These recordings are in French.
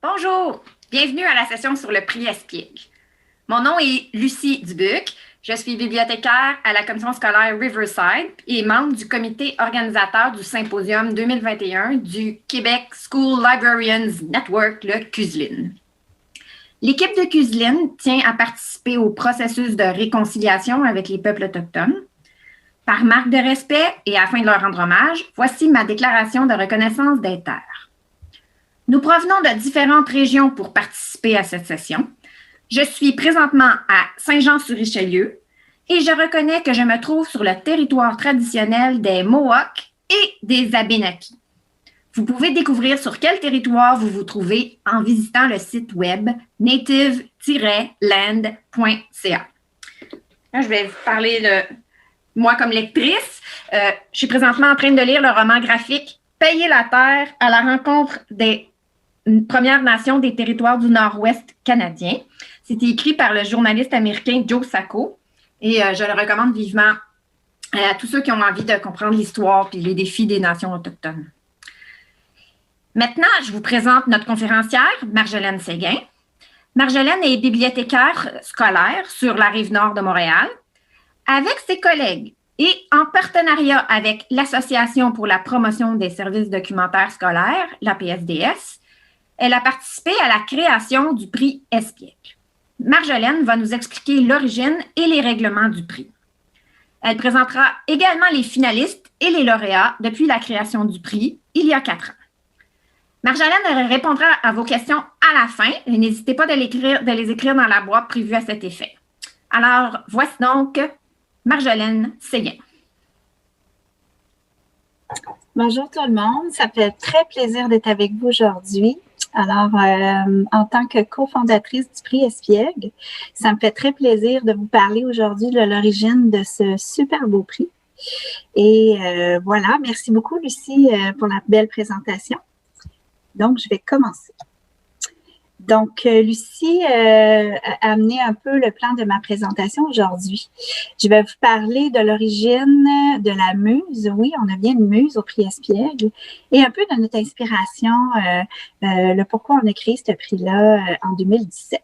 Bonjour, bienvenue à la session sur le prix ESPIG. Mon nom est Lucie Dubuc, je suis bibliothécaire à la commission scolaire Riverside et membre du comité organisateur du symposium 2021 du Québec School Librarians Network, le CUSLIN. L'équipe de CUSLIN tient à participer au processus de réconciliation avec les peuples autochtones. Par marque de respect et afin de leur rendre hommage, voici ma déclaration de reconnaissance des terres. Nous provenons de différentes régions pour participer à cette session. Je suis présentement à Saint-Jean-sur-Richelieu et je reconnais que je me trouve sur le territoire traditionnel des Mohawks et des Abénaquis. Vous pouvez découvrir sur quel territoire vous vous trouvez en visitant le site web native-land.ca. Là, je vais vous parler de moi comme lectrice. Je suis présentement en train de lire le roman graphique « Payer la terre à la rencontre des Premières Nations des territoires du Nord-Ouest canadien ». C'était écrit par le journaliste américain Joe Sacco et je le recommande vivement à tous ceux qui ont envie de comprendre l'histoire et les défis des nations autochtones. Maintenant, je vous présente notre conférencière, Marjolaine Séguin. Marjolaine est bibliothécaire scolaire sur la Rive-Nord de Montréal. Avec ses collègues et en partenariat avec l'Association pour la promotion des services documentaires scolaires, la PSDS, elle a participé à la création du prix ESPIG. Marjolaine va nous expliquer l'origine et les règlements du prix. Elle présentera également les finalistes et les lauréats depuis la création du prix il y a 4 ans. Marjolaine répondra à vos questions à la fin et n'hésitez pas de les écrire dans la boîte prévue à cet effet. Alors, voici donc Marjolaine Séguin. Bonjour tout le monde, ça fait très plaisir d'être avec vous aujourd'hui. Alors, en tant que cofondatrice du prix ESPIG, ça me fait très plaisir de vous parler aujourd'hui de l'origine de ce super beau prix. Et voilà, merci beaucoup Lucie pour la belle présentation. Donc, je vais commencer. Donc, Lucie a amené un peu le plan de ma présentation aujourd'hui. Je vais vous parler de l'origine de la muse. Oui, on a bien une muse au prix ESPIG et un peu de notre inspiration, le pourquoi on a créé ce prix-là en 2017.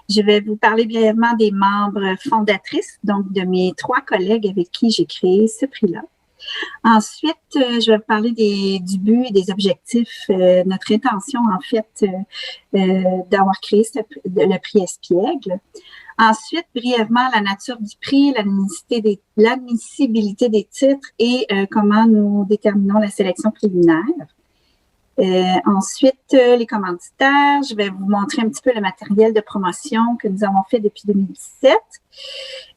Je vais vous parler brièvement des membres fondatrices, donc de mes 3 collègues avec qui j'ai créé ce prix-là. Ensuite, je vais vous parler du but et des objectifs, notre intention en fait d'avoir créé le prix ESPIG. Ensuite, brièvement, la nature du prix, l'admissibilité des titres et comment nous déterminons la sélection préliminaire. Ensuite, les commanditaires, je vais vous montrer un petit peu le matériel de promotion que nous avons fait depuis 2017.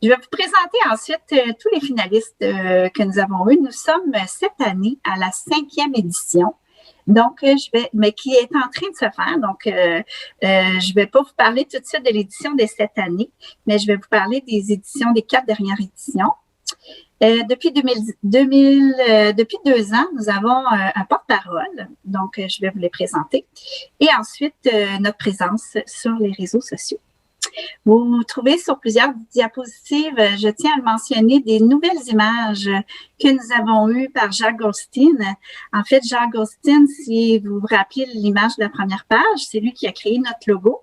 Je vais vous présenter ensuite tous les finalistes que nous avons eus. Nous sommes cette année à la 5e édition. Donc, mais qui est en train de se faire. Donc, je ne vais pas vous parler tout de suite de l'édition de cette année, mais je vais vous parler des éditions, des 4 dernières éditions. Depuis 2 ans, nous avons un porte-parole, donc je vais vous les présenter. Et ensuite, notre présence sur les réseaux sociaux. Vous trouvez sur plusieurs diapositives, je tiens à le mentionner, des nouvelles images que nous avons eues par Jacques Goldstein. En fait, Jacques Goldstein, si vous vous rappelez l'image de la première page, c'est lui qui a créé notre logo.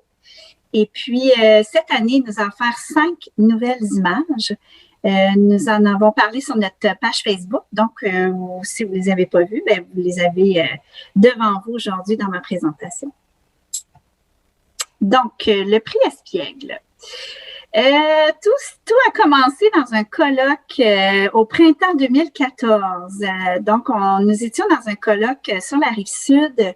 Et puis, cette année, nous allons faire 5 nouvelles images. Nous en avons parlé sur notre page Facebook. Donc, si vous ne les avez pas vues, bien, vous les avez devant vous aujourd'hui dans ma présentation. Donc, le prix ESPIG. Tout a commencé dans un colloque au printemps 2014. Donc, nous étions dans un colloque sur la Rive-Sud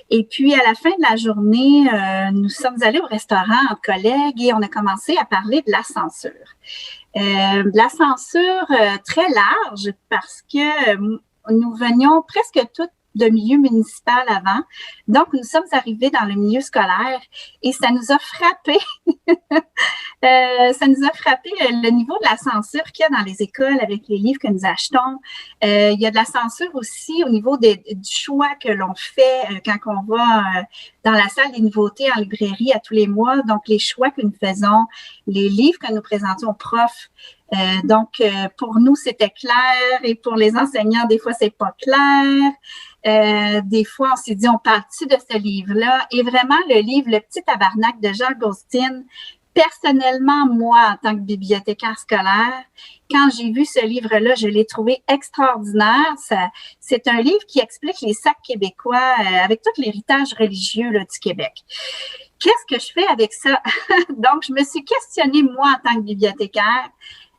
et puis à la fin de la journée, nous sommes allés au restaurant entre collègues et on a commencé à parler de la censure. De la censure très large parce que nous venions presque toutes de milieu municipal avant. Donc, nous sommes arrivés dans le milieu scolaire et ça nous a frappé. Ça nous a frappé le niveau de la censure qu'il y a dans les écoles avec les livres que nous achetons. Il y a de la censure aussi au niveau du choix que l'on fait quand on va dans la salle des nouveautés en librairie à tous les mois. Donc, les choix que nous faisons, les livres que nous présentons aux profs, Pour nous, c'était clair et pour les enseignants, des fois, c'est pas clair. Des fois, on s'est dit, on parle-tu de ce livre-là? Et vraiment, le livre Le Petit Tabarnak de Jean Gostin, personnellement, moi, en tant que bibliothécaire scolaire, quand j'ai vu ce livre-là, je l'ai trouvé extraordinaire. C'est un livre qui explique les sacs québécois avec tout l'héritage religieux là, du Québec. Qu'est-ce que je fais avec ça? Donc, je me suis questionnée, moi, en tant que bibliothécaire,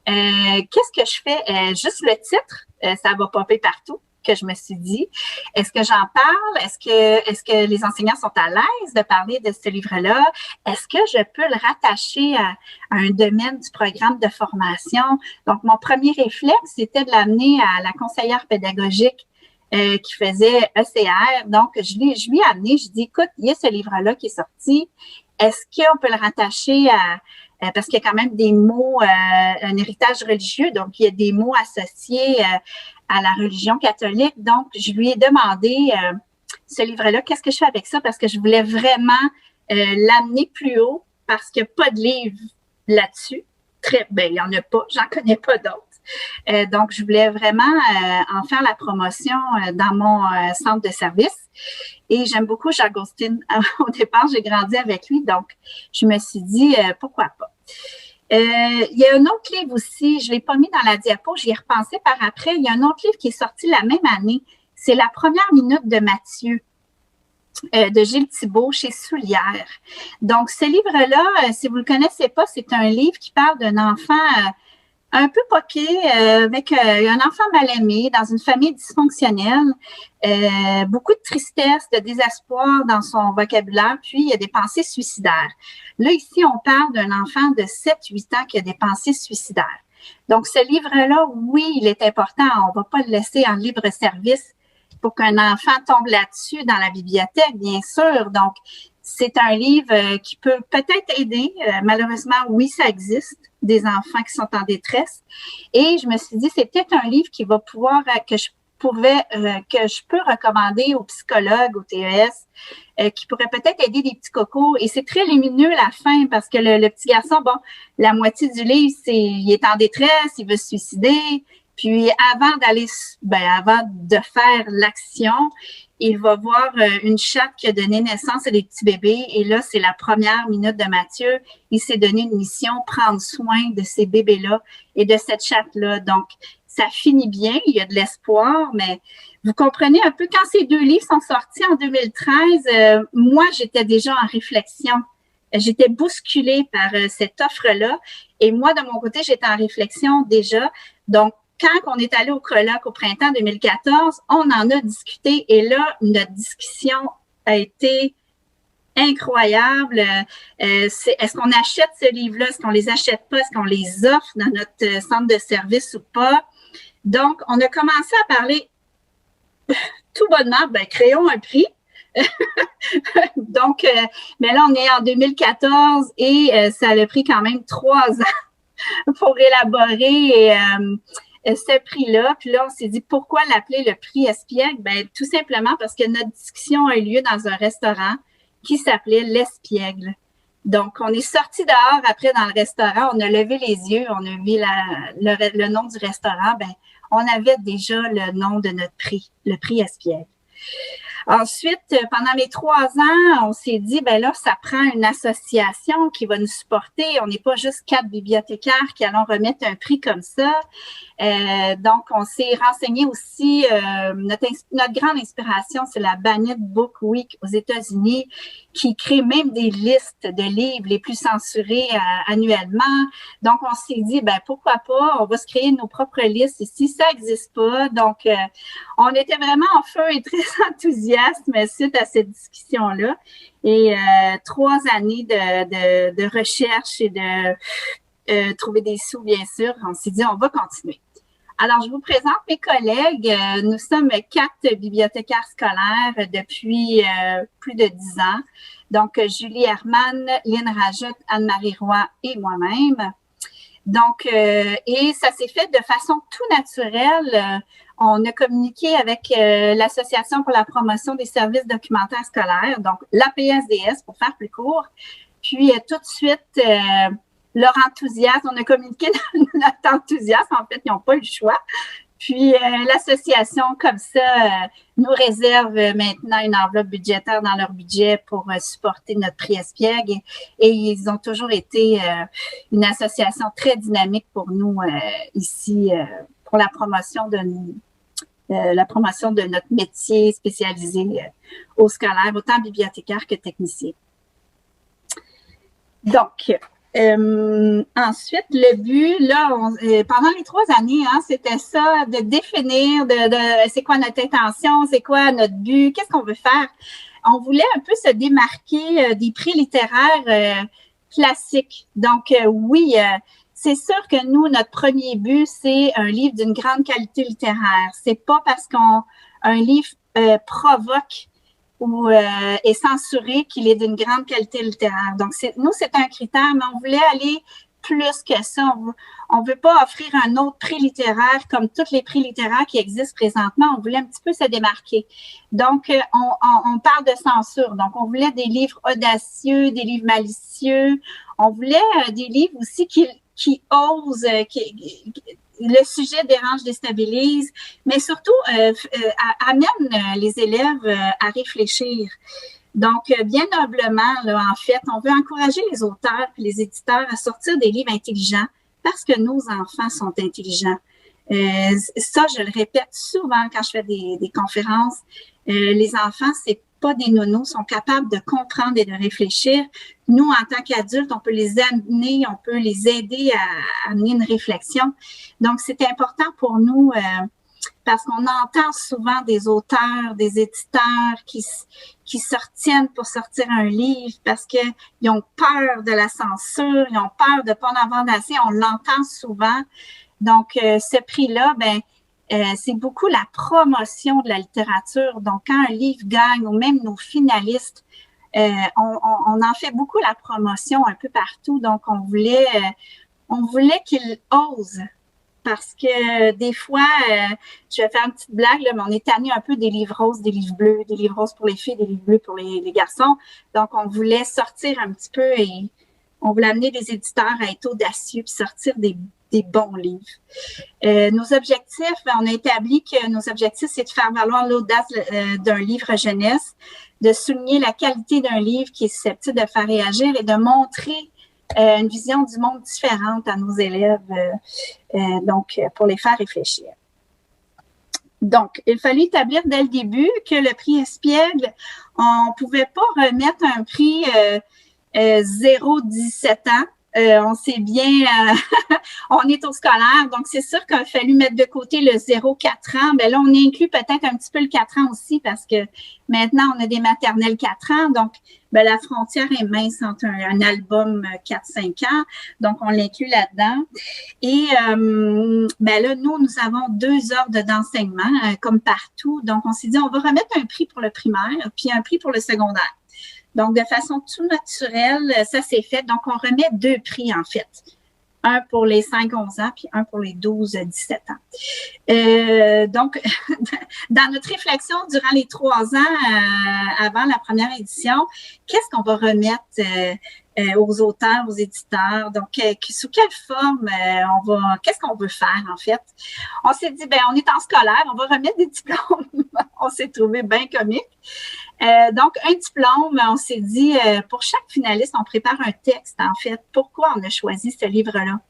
qu'est-ce que je fais? Juste le titre, ça va popper partout, que je me suis dit. Est-ce que j'en parle? Est-ce que les enseignants sont à l'aise de parler de ce livre-là? Est-ce que je peux le rattacher à un domaine du programme de formation? Donc, mon premier réflexe, c'était de l'amener à la conseillère pédagogique qui faisait ECR. Donc, je lui ai amené, je dis, écoute, il y a ce livre-là qui est sorti. Est-ce qu'on peut le rattacher parce qu'il y a quand même des mots, un héritage religieux, donc il y a des mots associés à la religion catholique. Donc, je lui ai demandé ce livre-là, qu'est-ce que je fais avec ça? Parce que je voulais vraiment l'amener plus haut parce qu'il n'y a pas de livre là-dessus. Il n'y en a pas, j'en connais pas d'autres. Donc, je voulais vraiment en faire la promotion dans mon centre de service. Et j'aime beaucoup Jacques Gostin. Au départ, j'ai grandi avec lui, donc je me suis dit, pourquoi pas. Il y a un autre livre aussi, je ne l'ai pas mis dans la diapo, j'y ai repensé par après. Il y a un autre livre qui est sorti la même année. C'est La première minute de Mathieu. De Gilles Thibault chez Soulière. Donc, ce livre-là, si vous ne le connaissez pas, c'est un livre qui parle d'un enfant un peu poqué, avec un enfant mal aimé, dans une famille dysfonctionnelle, beaucoup de tristesse, de désespoir dans son vocabulaire, puis il y a des pensées suicidaires. Là, ici, on parle d'un enfant de 7-8 ans qui a des pensées suicidaires. Donc, ce livre-là, oui, il est important, on ne va pas le laisser en libre service pour qu'un enfant tombe là-dessus dans la bibliothèque, bien sûr. Donc, c'est un livre qui peut peut-être aider. Malheureusement, oui, ça existe, des enfants qui sont en détresse. Et je me suis dit, c'est peut-être un livre qui va pouvoir, que je peux recommander aux psychologues, aux TES, qui pourrait peut-être aider des petits cocos. Et c'est très lumineux la fin parce que le petit garçon, bon, la moitié du livre, il est en détresse, il veut se suicider. Puis avant de faire l'action, il va voir une chatte qui a donné naissance à des petits bébés. Et là, c'est la première minute de Mathieu. Il s'est donné une mission, prendre soin de ces bébés-là et de cette chatte-là. Donc, ça finit bien, il y a de l'espoir, mais vous comprenez un peu, quand ces deux livres sont sortis en 2013, moi, j'étais déjà en réflexion. J'étais bousculée par cette offre-là. Et moi, de mon côté, j'étais en réflexion déjà. Donc, quand on est allé au colloque au printemps 2014, on en a discuté et là, notre discussion a été incroyable. Est-ce qu'on achète ce livre-là? Est-ce qu'on les achète pas? Est-ce qu'on les offre dans notre centre de service ou pas? Donc, on a commencé à parler tout bonnement, créons un prix. Donc, mais là, on est en 2014 et ça a pris quand même 3 ans pour élaborer ce prix-là. Puis là, on s'est dit, pourquoi l'appeler le prix Espiègle? Tout simplement parce que notre discussion a eu lieu dans un restaurant qui s'appelait l'Espiègle. Donc, on est sorti dehors après dans le restaurant, on a levé les yeux, on a vu le nom du restaurant, on avait déjà le nom de notre prix, le prix Espiègle. Ensuite, pendant les 3 ans, on s'est dit, là, ça prend une association qui va nous supporter. On n'est pas juste 4 bibliothécaires qui allons remettre un prix comme ça. Donc, on s'est renseigné aussi. Notre grande inspiration, c'est la Bannett Book Week aux États-Unis, qui crée même des listes de livres les plus censurés annuellement. Donc, on s'est dit, pourquoi pas, on va se créer nos propres listes ici. Ça n'existe pas. Donc, on était vraiment en feu et très enthousiastes suite à cette discussion-là. Et 3 années de recherche et de trouver des sous, bien sûr. On s'est dit, on va continuer. Alors, je vous présente mes collègues. Nous sommes 4 bibliothécaires scolaires depuis plus de 10 ans. Donc, Julie Herman, Lynn Rajotte, Anne-Marie Roy et moi-même. Donc, et ça s'est fait de façon tout naturelle. On a communiqué avec l'Association pour la promotion des services documentaires scolaires, donc l'APSDS pour faire plus court. Puis, tout de suite, leur enthousiasme. On a communiqué notre enthousiasme. En fait, ils n'ont pas eu le choix. Puis, l'association, comme ça, nous réserve maintenant une enveloppe budgétaire dans leur budget pour supporter notre prix Espiègle. Et ils ont toujours été une association très dynamique pour nous ici pour la promotion de notre métier spécialisé au scolaire, autant bibliothécaire que technicien. Donc, ensuite, le but, là, pendant les 3 années, c'était ça, de définir c'est quoi notre intention, c'est quoi notre but, qu'est-ce qu'on veut faire. On voulait un peu se démarquer des prix littéraires classiques. Donc, oui, c'est sûr que nous, notre premier but, c'est un livre d'une grande qualité littéraire. C'est pas parce qu'un livre provoque ou est censuré qu'il est d'une grande qualité littéraire. Donc, nous, c'est un critère, mais on voulait aller plus que ça. On veut pas offrir un autre prix littéraire comme tous les prix littéraires qui existent présentement. On voulait un petit peu se démarquer. Donc, on parle de censure. Donc, on voulait des livres audacieux, des livres malicieux. On voulait des livres aussi qui osent, le sujet dérange, déstabilise, mais surtout amène les élèves à réfléchir. Donc, bien noblement, là, en fait, on veut encourager les auteurs et les éditeurs à sortir des livres intelligents parce que nos enfants sont intelligents. Ça, je le répète souvent quand je fais des conférences. Les enfants, c'est pas des nonos, sont capables de comprendre et de réfléchir. Nous, en tant qu'adultes, on peut les amener, on peut les aider à amener une réflexion. Donc, c'est important pour nous parce qu'on entend souvent des auteurs, des éditeurs qui se retiennent pour sortir un livre parce qu'ils ont peur de la censure, ils ont peur de ne pas en vendre assez. On l'entend souvent. Donc, ce prix-là, c'est beaucoup la promotion de la littérature. Donc, quand un livre gagne, ou même nos finalistes, on en fait beaucoup la promotion un peu partout. Donc, on voulait qu'ils osent. Parce que des fois, je vais faire une petite blague, là, mais on est tanné un peu des livres roses, des livres bleus, des livres roses pour les filles, des livres bleus pour les garçons. Donc, on voulait sortir un petit peu et on voulait amener les éditeurs à être audacieux puis sortir des bons livres. Nos objectifs, on a établi que nos objectifs, c'est de faire valoir l'audace d'un livre jeunesse, de souligner la qualité d'un livre qui est susceptible de faire réagir et de montrer une vision du monde différente à nos élèves, donc pour les faire réfléchir. Donc, il fallait établir dès le début que le prix Espiègle, on pouvait pas remettre un prix 0-17 ans. On sait bien, on est au scolaire, donc c'est sûr qu'il a fallu mettre de côté le 0-4 ans. Là, on inclut peut-être un petit peu le 4 ans aussi parce que maintenant, on a des maternelles 4 ans. Donc, la frontière est mince entre un album 4-5 ans. Donc, on l'inclut là-dedans. Et là, nous avons 2 ordres d'enseignement, comme partout. Donc, on s'est dit, on va remettre un prix pour le primaire puis un prix pour le secondaire. Donc, de façon tout naturelle, ça s'est fait. Donc, on remet 2 prix, en fait. Un pour les 5-11 ans, puis un pour les 12-17 ans. Donc, dans notre réflexion durant les 3 ans avant la première édition, qu'est-ce qu'on va remettre aux auteurs, aux éditeurs? Donc, sous quelle forme qu'est-ce qu'on veut faire, en fait? On s'est dit, on est en scolaire, on va remettre des diplômes. On s'est trouvé bien comique. Donc, un diplôme, on s'est dit, pour chaque finaliste, on prépare un texte, en fait. Pourquoi on a choisi ce livre-là?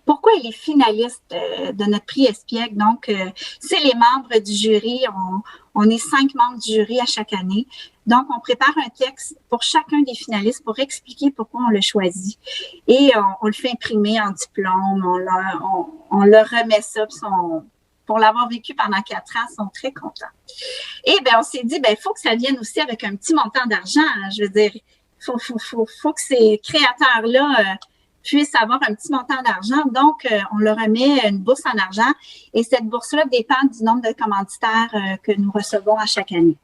Pourquoi il est finaliste de notre prix Espiègle? Donc, c'est les membres du jury. On est 5 membres du jury à chaque année. Donc, on prépare un texte pour chacun des finalistes pour expliquer pourquoi on l'a choisi. Et on le fait imprimer en diplôme. On leur remet ça. Pour l'avoir vécu pendant 4 ans, ils sont très contents. Et on s'est dit, il faut que ça vienne aussi avec un petit montant d'argent. Je veux dire, faut que ces créateurs-là puissent avoir un petit montant d'argent. Donc, on leur remet une bourse en argent. Et cette bourse-là dépend du nombre de commanditaires que nous recevons à chaque année.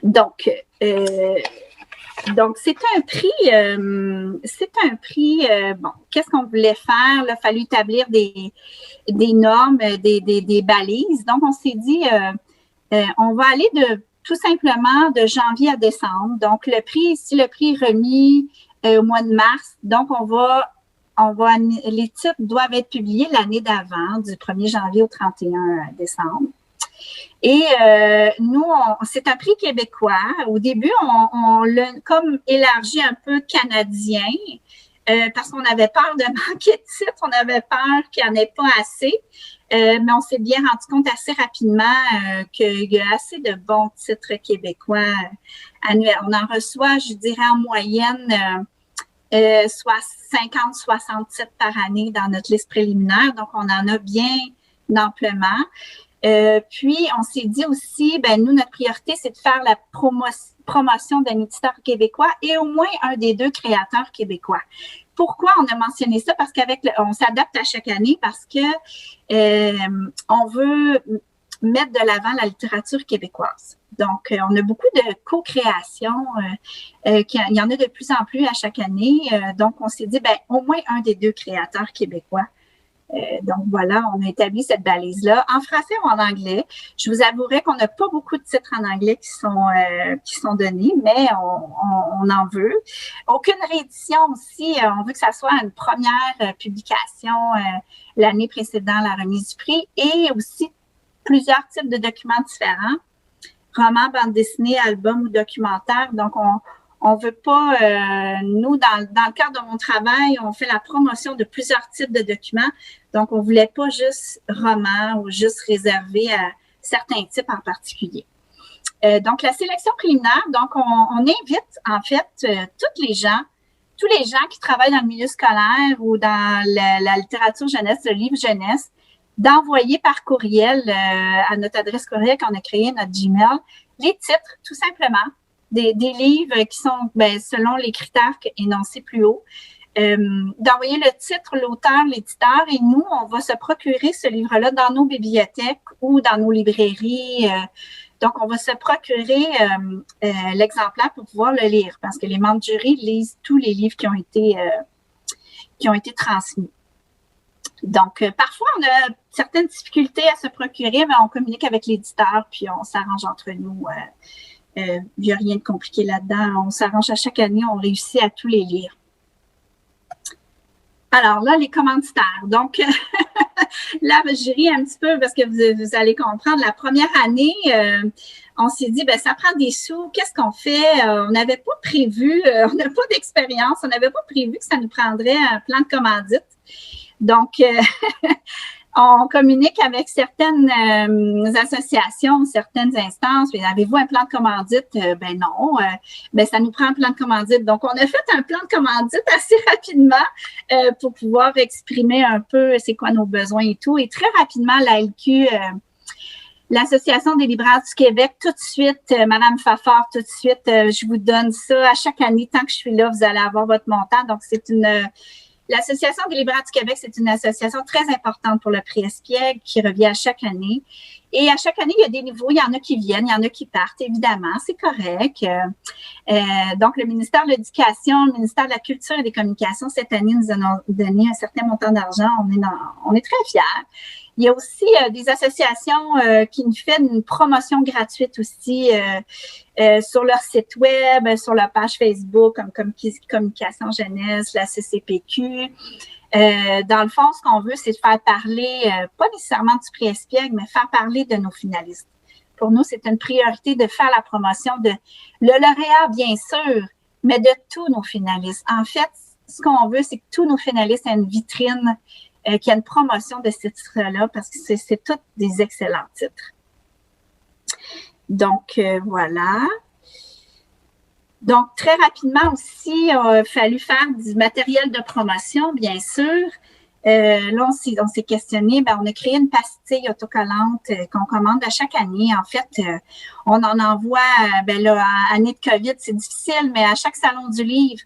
Donc, c'est un prix, qu'est-ce qu'on voulait faire? Il a fallu établir des normes, des balises. Donc, on s'est dit, on va aller tout simplement de janvier à décembre. Donc, le prix est remis au mois de mars. Donc, les titres doivent être publiés l'année d'avant, du 1er janvier au 31 décembre. Et nous, c'est un prix québécois. Au début, on l'a comme élargi un peu canadien parce qu'on avait peur de manquer de titres, on avait peur qu'il n'y en ait pas assez. Mais on s'est bien rendu compte assez rapidement qu'il y a assez de bons titres québécois annuels. On en reçoit, je dirais, en moyenne soit 50-60 titres par année dans notre liste préliminaire. Donc, on en a bien amplement. Puis, on s'est dit aussi, nous, notre priorité, c'est de faire la promotion d'un éditeur québécois et au moins un des 2 créateurs québécois. Pourquoi on a mentionné ça? Parce on s'adapte à chaque année parce que on veut mettre de l'avant la littérature québécoise. Donc, on a beaucoup de co-créations. Il y en a de plus en plus à chaque année. Donc, on s'est dit, au moins un des 2 créateurs québécois. Donc, voilà, on a établi cette balise-là en français ou en anglais. Je vous avouerai qu'on n'a pas beaucoup de titres en anglais qui sont donnés, mais on en veut. Aucune réédition aussi. On veut que ça soit une première publication l'année précédant la remise du prix et aussi plusieurs types de documents différents. Romans, bande dessinée, album ou documentaire. Donc, on veut pas, nous, dans le cadre de mon travail, on fait la promotion de plusieurs types de documents. Donc, on voulait pas juste romans ou juste réservé à certains types en particulier. Donc, la sélection préliminaire, donc, on invite, en fait, tous les gens qui travaillent dans le milieu scolaire ou dans la littérature jeunesse, le livre jeunesse, d'envoyer par courriel à notre adresse courriel qu'on a créée, notre Gmail, les titres, tout simplement, des livres qui sont selon les critères énoncés plus haut. D'envoyer le titre, l'auteur, l'éditeur, et nous, on va se procurer ce livre-là dans nos bibliothèques ou dans nos librairies. Donc, on va se procurer l'exemplaire pour pouvoir le lire, parce que les membres du jury lisent tous les livres qui ont été transmis. Donc, parfois, on a certaines difficultés à se procurer, mais on communique avec l'éditeur, puis on s'arrange entre nous. Il n'y a rien de compliqué là-dedans. On s'arrange à chaque année, on réussit à tous les lire. Alors là, les commanditaires. Donc, là, je ris un petit peu parce que vous allez comprendre. La première année, on s'est dit, ça prend des sous. Qu'est-ce qu'on fait? On n'avait pas prévu, on n'a pas d'expérience, on n'avait pas prévu que ça nous prendrait un plan de commandite. Donc, on communique avec certaines associations, certaines instances. Avez-vous un plan de commandite? Non. Ça nous prend un plan de commandite. Donc, on a fait un plan de commandite assez rapidement pour pouvoir exprimer un peu c'est quoi nos besoins et tout. Et très rapidement, la LQ, l'Association des libraires du Québec, tout de suite, Madame Fafard, tout de suite, je vous donne ça. À chaque année, tant que je suis là, vous allez avoir votre montant. Donc, l'Association des libraires du Québec, c'est une association très importante pour le prix Espiègle qui revient à chaque année. Et à chaque année, il y a des nouveaux. Il y en a qui viennent, il y en a qui partent, évidemment. C'est correct. Donc, le ministère de l'Éducation, le ministère de la Culture et des Communications, cette année, nous a donné un certain montant d'argent. On est très fiers. Il y a aussi des associations qui nous font une promotion gratuite aussi sur leur site web, sur leur page Facebook, comme Communication Jeunesse, la CCPQ. Dans le fond, ce qu'on veut, c'est de faire parler, pas nécessairement du prix Espiègle, mais faire parler de nos finalistes. Pour nous, c'est une priorité de faire la promotion de le lauréat, bien sûr, mais de tous nos finalistes. En fait, ce qu'on veut, c'est que tous nos finalistes aient une vitrine, qu'il y ait une promotion de ces titres-là, parce que c'est tous des excellents titres. Donc, voilà. Donc, très rapidement aussi, il a fallu faire du matériel de promotion, bien sûr. Là, on s'est questionné, on a créé une pastille autocollante qu'on commande à chaque année. En fait, on en envoie, année de COVID, c'est difficile, mais à chaque salon du livre,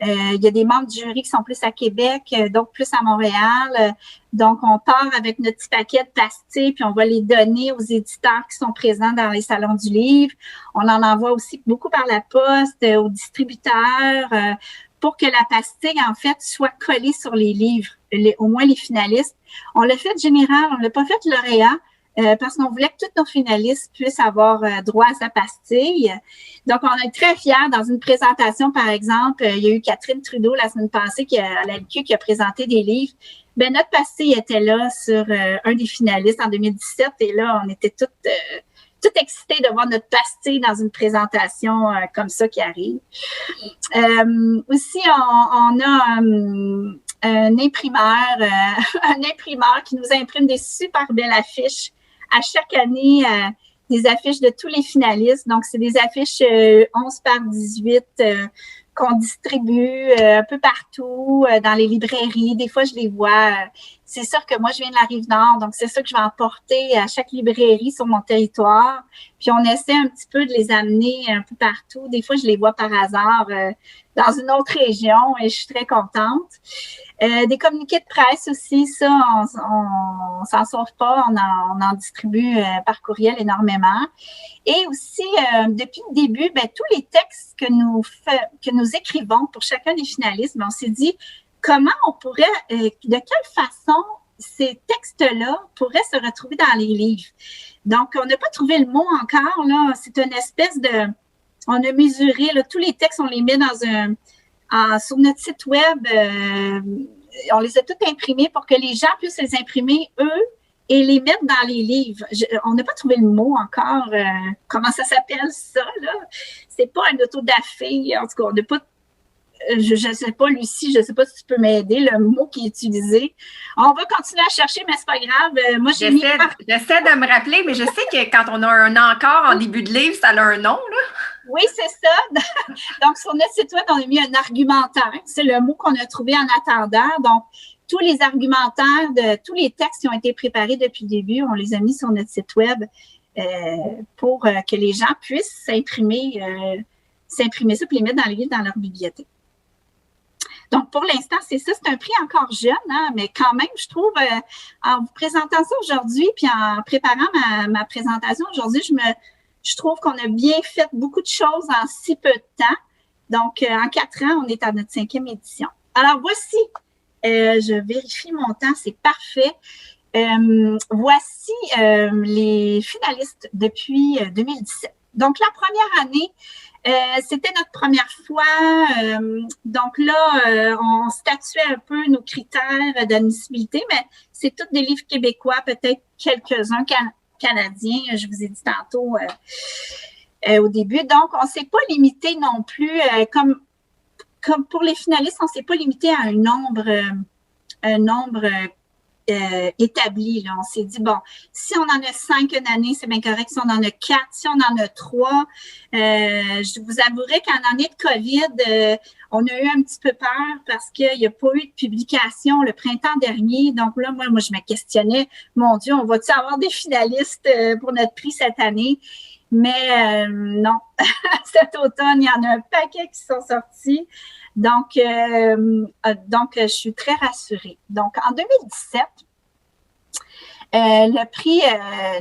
il y a des membres du jury qui sont plus à Québec, d'autres plus à Montréal. Donc, on part avec notre petit paquet de pastilles, puis on va les donner aux éditeurs qui sont présents dans les salons du livre. On en envoie aussi beaucoup par la poste, aux distributeurs, pour que la pastille, en fait, soit collée sur les livres, au moins les finalistes. On l'a fait général, on l'a pas fait lauréat, parce qu'on voulait que tous nos finalistes puissent avoir droit à sa pastille. Donc, on est très fiers. Dans une présentation, par exemple, il y a eu Catherine Trudeau la semaine passée à la LQ qui a présenté des livres. Ben, notre pastille était là sur un des finalistes en 2017 et là, on était toutes excités de voir notre pastille dans une présentation comme ça qui arrive. Aussi, on a un imprimeur qui nous imprime des super belles affiches à chaque année, des affiches de tous les finalistes. Donc, c'est des affiches 11 par 18 qu'on distribue un peu partout dans les librairies. Des fois, je les vois. C'est sûr que moi, je viens de la Rive-Nord, donc c'est ça que je vais emporter à chaque librairie sur mon territoire. Puis, on essaie un petit peu de les amener un peu partout. Des fois, je les vois par hasard dans une autre région et je suis très contente. Des communiqués de presse aussi, ça, on s'en sauve pas. On en distribue par courriel énormément. Et aussi, depuis le début, tous les textes que nous écrivons pour chacun des finalistes, on s'est dit comment on pourrait, de quelle façon ces textes-là pourraient se retrouver dans les livres. Donc, on n'a pas trouvé le mot encore, là. C'est une espèce de... On a mesuré, là, tous les textes, on les met sur notre site web. On les a tous imprimés pour que les gens puissent les imprimer, eux, et les mettre dans les livres. On n'a pas trouvé le mot encore. Comment ça s'appelle, ça, là? C'est pas un autodafé. En tout cas, on n'a pas... Je ne sais pas, Lucie, je ne sais pas si tu peux m'aider, le mot qui est utilisé. On va continuer à chercher, mais c'est pas grave. Moi, j'essaie de me rappeler, mais je sais que quand on a un encore en début de livre, ça a un nom, là. Oui, c'est ça. Donc, sur notre site web, on a mis un argumentaire. C'est le mot qu'on a trouvé en attendant. Donc, tous les argumentaires de tous les textes qui ont été préparés depuis le début, on les a mis sur notre site web pour que les gens puissent s'imprimer ça puis les mettre dans les livres dans leur bibliothèque. Donc, pour l'instant, c'est ça. C'est un prix encore jeune, hein, mais quand même, je trouve, en vous présentant ça aujourd'hui, puis en préparant ma présentation aujourd'hui, je trouve qu'on a bien fait beaucoup de choses en si peu de temps. Donc, en 4 ans, on est à notre 5e édition. Alors, voici, je vérifie mon temps, c'est parfait. Voici les finalistes depuis 2017. Donc, la première année, c'était notre première fois. Donc là, on statuait un peu nos critères d'admissibilité, mais c'est tous des livres québécois, peut-être quelques-uns canadiens, je vous ai dit tantôt au début. Donc, on ne s'est pas limité non plus, comme pour les finalistes, on ne s'est pas limité à un nombre établi. Là. On s'est dit, bon, si on en a 5 une année, c'est bien correct. Si on en a 4, si on en a 3, je vous avouerai qu'en année de COVID, on a eu un petit peu peur parce qu'il n'y a pas eu de publication le printemps dernier. Donc là, moi, je me questionnais, mon Dieu, on va-t-il avoir des finalistes pour notre prix cette année? Mais non, cet automne, il y en a un paquet qui sont sortis. Donc, je suis très rassurée. Donc, en 2017, le prix,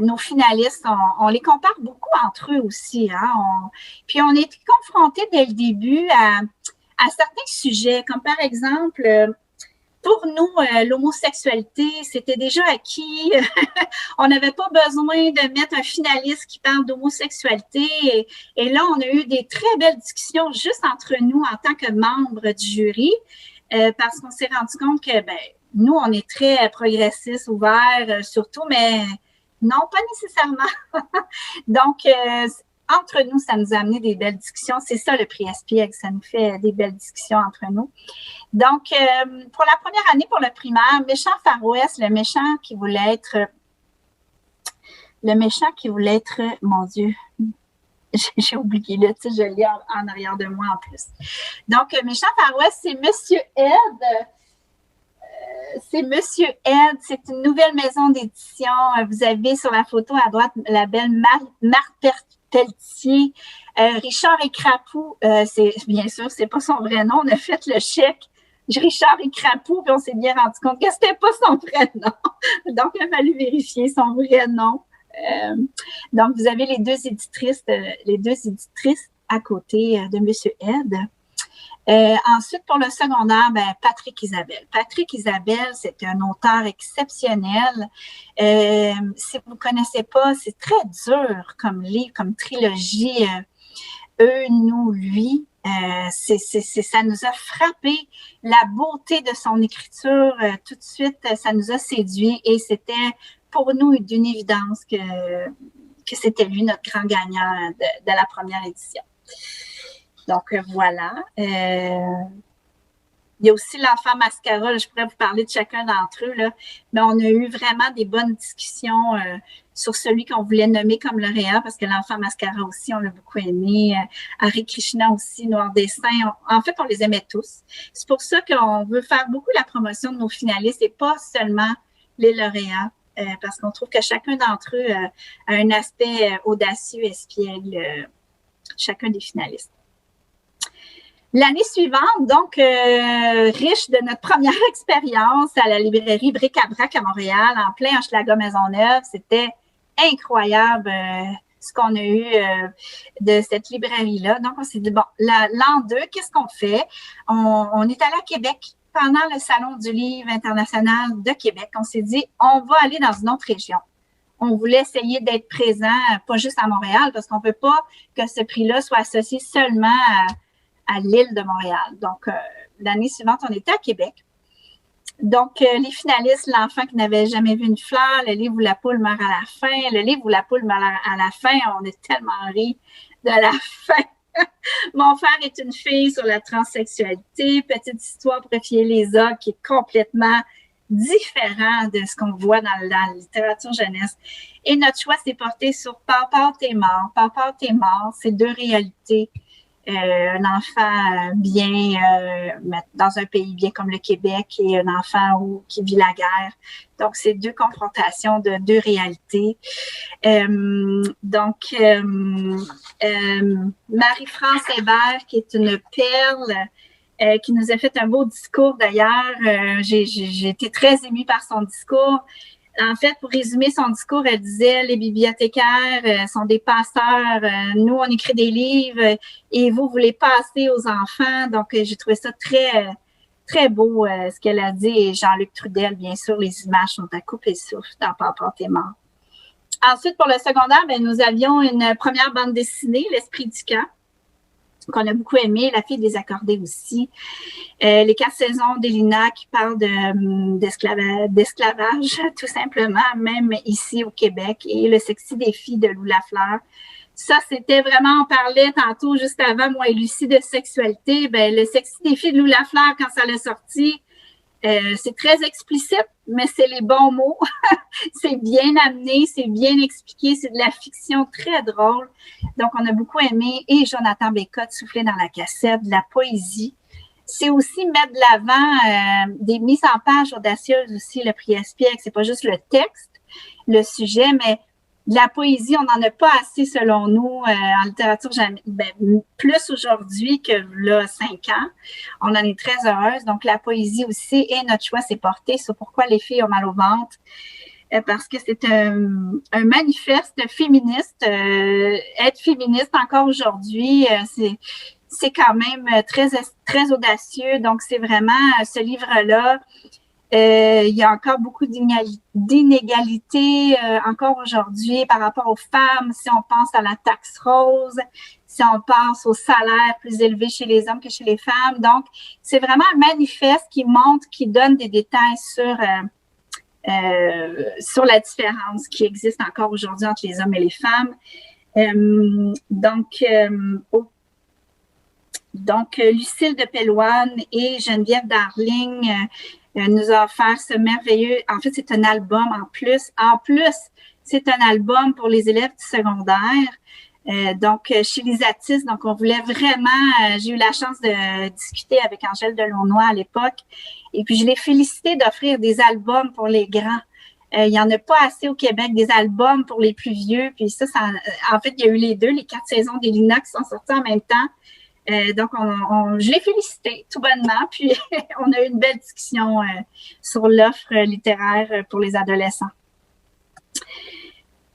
nos finalistes, on les compare beaucoup entre eux aussi. Hein? Puis, on est confrontés dès le début à certains sujets, comme par exemple, pour nous, l'homosexualité, c'était déjà acquis. On n'avait pas besoin de mettre un finaliste qui parle d'homosexualité. Et là, on a eu des très belles discussions juste entre nous en tant que membres du jury, parce qu'on s'est rendu compte que nous, on est très progressistes, ouverts, surtout, mais non, pas nécessairement. Donc, entre nous, ça nous a amené des belles discussions. C'est ça le prix ESPIEG, ça nous fait des belles discussions entre nous. Donc, pour la première année, pour le primaire, Méchant Far West, le méchant qui voulait être, mon Dieu, j'ai oublié le titre, je l'ai en arrière de moi en plus. Donc, Méchant Far West, c'est Monsieur Ed. C'est une nouvelle maison d'édition. Vous avez sur la photo à droite la belle Marthe Pelletier. Richard et Crapou, bien sûr, c'est pas son vrai nom. On a fait le chèque Richard et Crapou, puis on s'est bien rendu compte que c'était pas son vrai nom. Donc, il a fallu vérifier son vrai nom. Donc, vous avez les deux éditrices à côté de Monsieur Ed. Ensuite, pour le secondaire, Patrick Isabelle. Patrick Isabelle, c'est un auteur exceptionnel. Si vous ne connaissez pas, c'est très dur comme livre, comme trilogie. Eux, nous, lui. Ça nous a frappé. La beauté de son écriture, tout de suite, ça nous a séduit et c'était pour nous d'une évidence que c'était lui notre grand gagnant de la première édition. Donc, voilà. Il y a aussi l'enfant mascara. Je pourrais vous parler de chacun d'entre eux, là. Mais on a eu vraiment des bonnes discussions sur celui qu'on voulait nommer comme lauréat, parce que l'enfant mascara aussi, on l'a beaucoup aimé. Hare Krishna aussi, Noir Destin. En fait, on les aimait tous. C'est pour ça qu'on veut faire beaucoup la promotion de nos finalistes et pas seulement les lauréats, parce qu'on trouve que chacun d'entre eux a un aspect audacieux, espiègle, chacun des finalistes. L'année suivante, donc, riche de notre première expérience à la librairie Bric-à-Brac à Montréal, en plein Hochelaga Maisonneuve, c'était incroyable ce qu'on a eu de cette librairie-là. Donc, on s'est dit, bon, l'an 2, qu'est-ce qu'on fait? On est allé à Québec pendant le Salon du livre international de Québec. On s'est dit, on va aller dans une autre région. On voulait essayer d'être présent, pas juste à Montréal, parce qu'on ne peut pas que ce prix-là soit associé seulement à l'île de Montréal. Donc, l'année suivante, on était à Québec. Donc, les finalistes, l'enfant qui n'avait jamais vu une fleur, le livre où la poule meurt à la fin, le livre où la poule meurt à la fin, on a tellement ri de la fin. Mon frère est une fille sur la transsexualité, petite histoire pour effier les ogres qui est complètement différent de ce qu'on voit dans la littérature jeunesse. Et notre choix s'est porté sur Papa, t'es mort. Papa, t'es mort, c'est deux réalités. Un enfant bien dans un pays bien comme le Québec et un enfant qui vit la guerre. Donc, c'est deux confrontations de deux réalités. Marie-France Hébert, qui est une perle, qui nous a fait un beau discours d'ailleurs. J'ai été très émue par son discours. En fait, pour résumer son discours, elle disait les bibliothécaires sont des passeurs. Nous, on écrit des livres et vous les passez aux enfants. Donc, j'ai trouvé ça très, très beau ce qu'elle a dit. Et Jean-Luc Trudel, bien sûr, les images sont à couper le souffle dans Papa, t'es mort. Ensuite, pour le secondaire, nous avions une première bande dessinée, L'Esprit du camp, qu'on a beaucoup aimé, La fille des accordés aussi. Les 4 saisons d'Elina qui parlent d'esclavage, tout simplement, même ici au Québec. Et Le sexy défi de Lou Lafleur. Ça, c'était vraiment, on parlait tantôt, juste avant, moi et Lucie, de sexualité. Le sexy défi de Lou Lafleur, quand ça l'a sorti, c'est très explicite, mais c'est les bons mots. C'est bien amené, c'est bien expliqué, c'est de la fiction très drôle. Donc, on a beaucoup aimé. Et Jonathan Bécotte, Souffler dans la cassette, de la poésie. C'est aussi mettre de l'avant des mises en page audacieuses aussi, le prix Espiègle. C'est pas juste le texte, le sujet, mais de la poésie, on n'en a pas assez selon nous en littérature, plus aujourd'hui que là 5 ans. On en est très heureuse. Donc, la poésie aussi, et notre choix s'est porté sur pourquoi les filles ont mal au ventre. Parce que c'est un manifeste féministe. Être féministe encore aujourd'hui, c'est quand même très, très audacieux. Donc, c'est vraiment ce livre-là. Il y a encore beaucoup d'inégalités encore aujourd'hui par rapport aux femmes. Si on pense à la taxe rose, si on pense aux salaires plus élevés chez les hommes que chez les femmes. Donc, c'est vraiment un manifeste qui montre, qui donne des détails sur la différence qui existe encore aujourd'hui entre les hommes et les femmes. Donc, Lucille de Pellouane et Geneviève Darling nous a offert ce merveilleux... En fait, c'est un album en plus. En plus, c'est un album pour les élèves du secondaire. Donc, chez Lisatis, donc on voulait vraiment... j'ai eu la chance de discuter avec Angèle Delaunoy à l'époque. Et puis, je l'ai félicité d'offrir des albums pour les grands. Il n'y en a pas assez au Québec, des albums pour les plus vieux. Puis ça, en fait, il y a eu les deux, les 4 saisons d'Elina qui sont sorties en même temps. Donc, je l'ai félicité tout bonnement. Puis, on a eu une belle discussion sur l'offre littéraire pour les adolescents.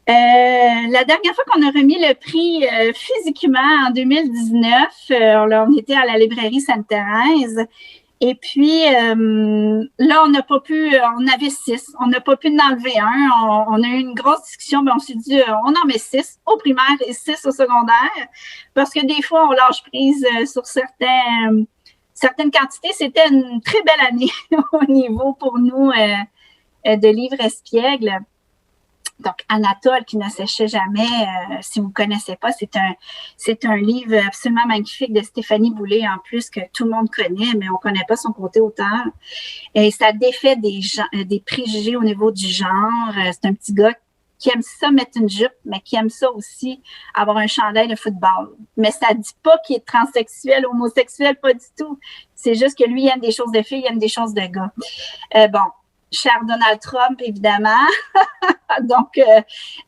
La dernière fois qu'on a remis le prix physiquement en 2019, on était à la librairie Sainte-Thérèse. Et puis, là, on n'a pas pu, on avait 6. On n'a pas pu en enlever un. On a eu une grosse discussion, mais on s'est dit, on en met 6 au primaire et 6 au secondaire. Parce que des fois, on lâche prise sur certaines quantités. C'était une très belle année au niveau pour nous de livres espiègles. Donc, Anatole qui ne séchait jamais, si vous ne connaissez pas, c'est un livre absolument magnifique de Stéphanie Boulay, en plus, que tout le monde connaît, mais on ne connaît pas son côté auteur. Et ça défait des préjugés au niveau du genre. C'est un petit gars qui aime ça mettre une jupe, mais qui aime ça aussi avoir un chandail de football. Mais ça ne dit pas qu'il est transsexuel, homosexuel, pas du tout. C'est juste que lui, il aime des choses de filles, il aime des choses de gars. Bon. Cher Donald Trump, évidemment. Donc,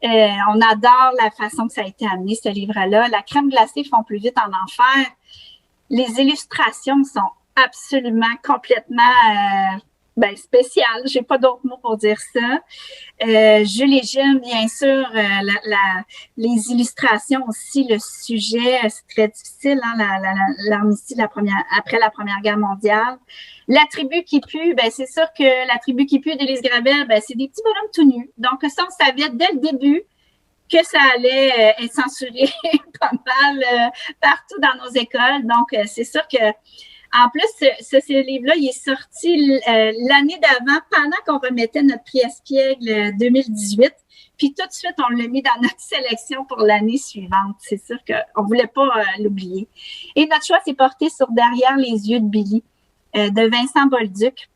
on adore la façon que ça a été amené, ce livre-là. La crème glacée fond plus vite en enfer. Les illustrations sont absolument complètement spéciales. J'ai pas d'autres mots pour dire ça. Jules et Jim, bien sûr, les illustrations aussi, le sujet, c'est très difficile, hein, l'armistice après la Première Guerre mondiale. La tribu qui pue, c'est sûr que la tribu qui pue d'Élise Gravel, c'est des petits bonhommes tout nus. Donc, ça, on savait dès le début que ça allait être censuré pas mal partout dans nos écoles. Donc, c'est sûr que en plus, ce livre-là, il est sorti l'année d'avant, pendant qu'on remettait notre prix Espiègle 2018. Puis tout de suite, on l'a mis dans notre sélection pour l'année suivante. C'est sûr qu'on ne voulait pas l'oublier. Et notre choix s'est porté sur Derrière les yeux de Billy, de Vincent Bolduc,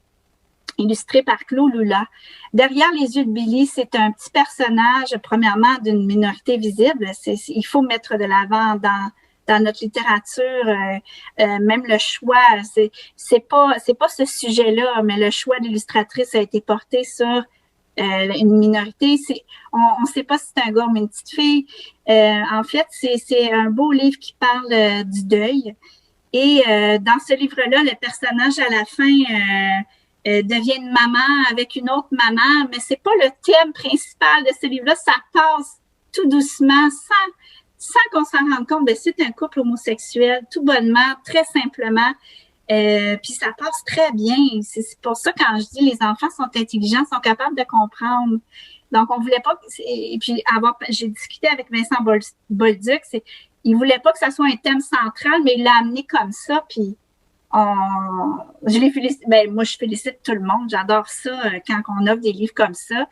illustré par Claude Lula. Derrière les yeux de Billy, c'est un petit personnage, premièrement, d'une minorité visible. Il faut mettre de l'avant dans notre littérature, même le choix, c'est pas ce sujet-là, mais le choix d'illustratrice a été porté sur une minorité. On ne sait pas si c'est un gars ou une petite fille. En fait, c'est un beau livre qui parle du deuil. Et dans ce livre-là, le personnage à la fin devient une maman avec une autre maman, mais c'est pas le thème principal de ce livre-là. Ça passe tout doucement, sans qu'on s'en rende compte. C'est un couple homosexuel, tout bonnement, très simplement. Puis ça passe très bien. C'est pour ça, quand je dis les enfants sont intelligents, sont capables de comprendre. Donc, on voulait pas... Et puis, j'ai discuté avec Vincent Bolduc, il voulait pas que ça soit un thème central, mais il l'a amené comme ça, puis je les félicite. Moi, je félicite tout le monde. J'adore ça quand on offre des livres comme ça.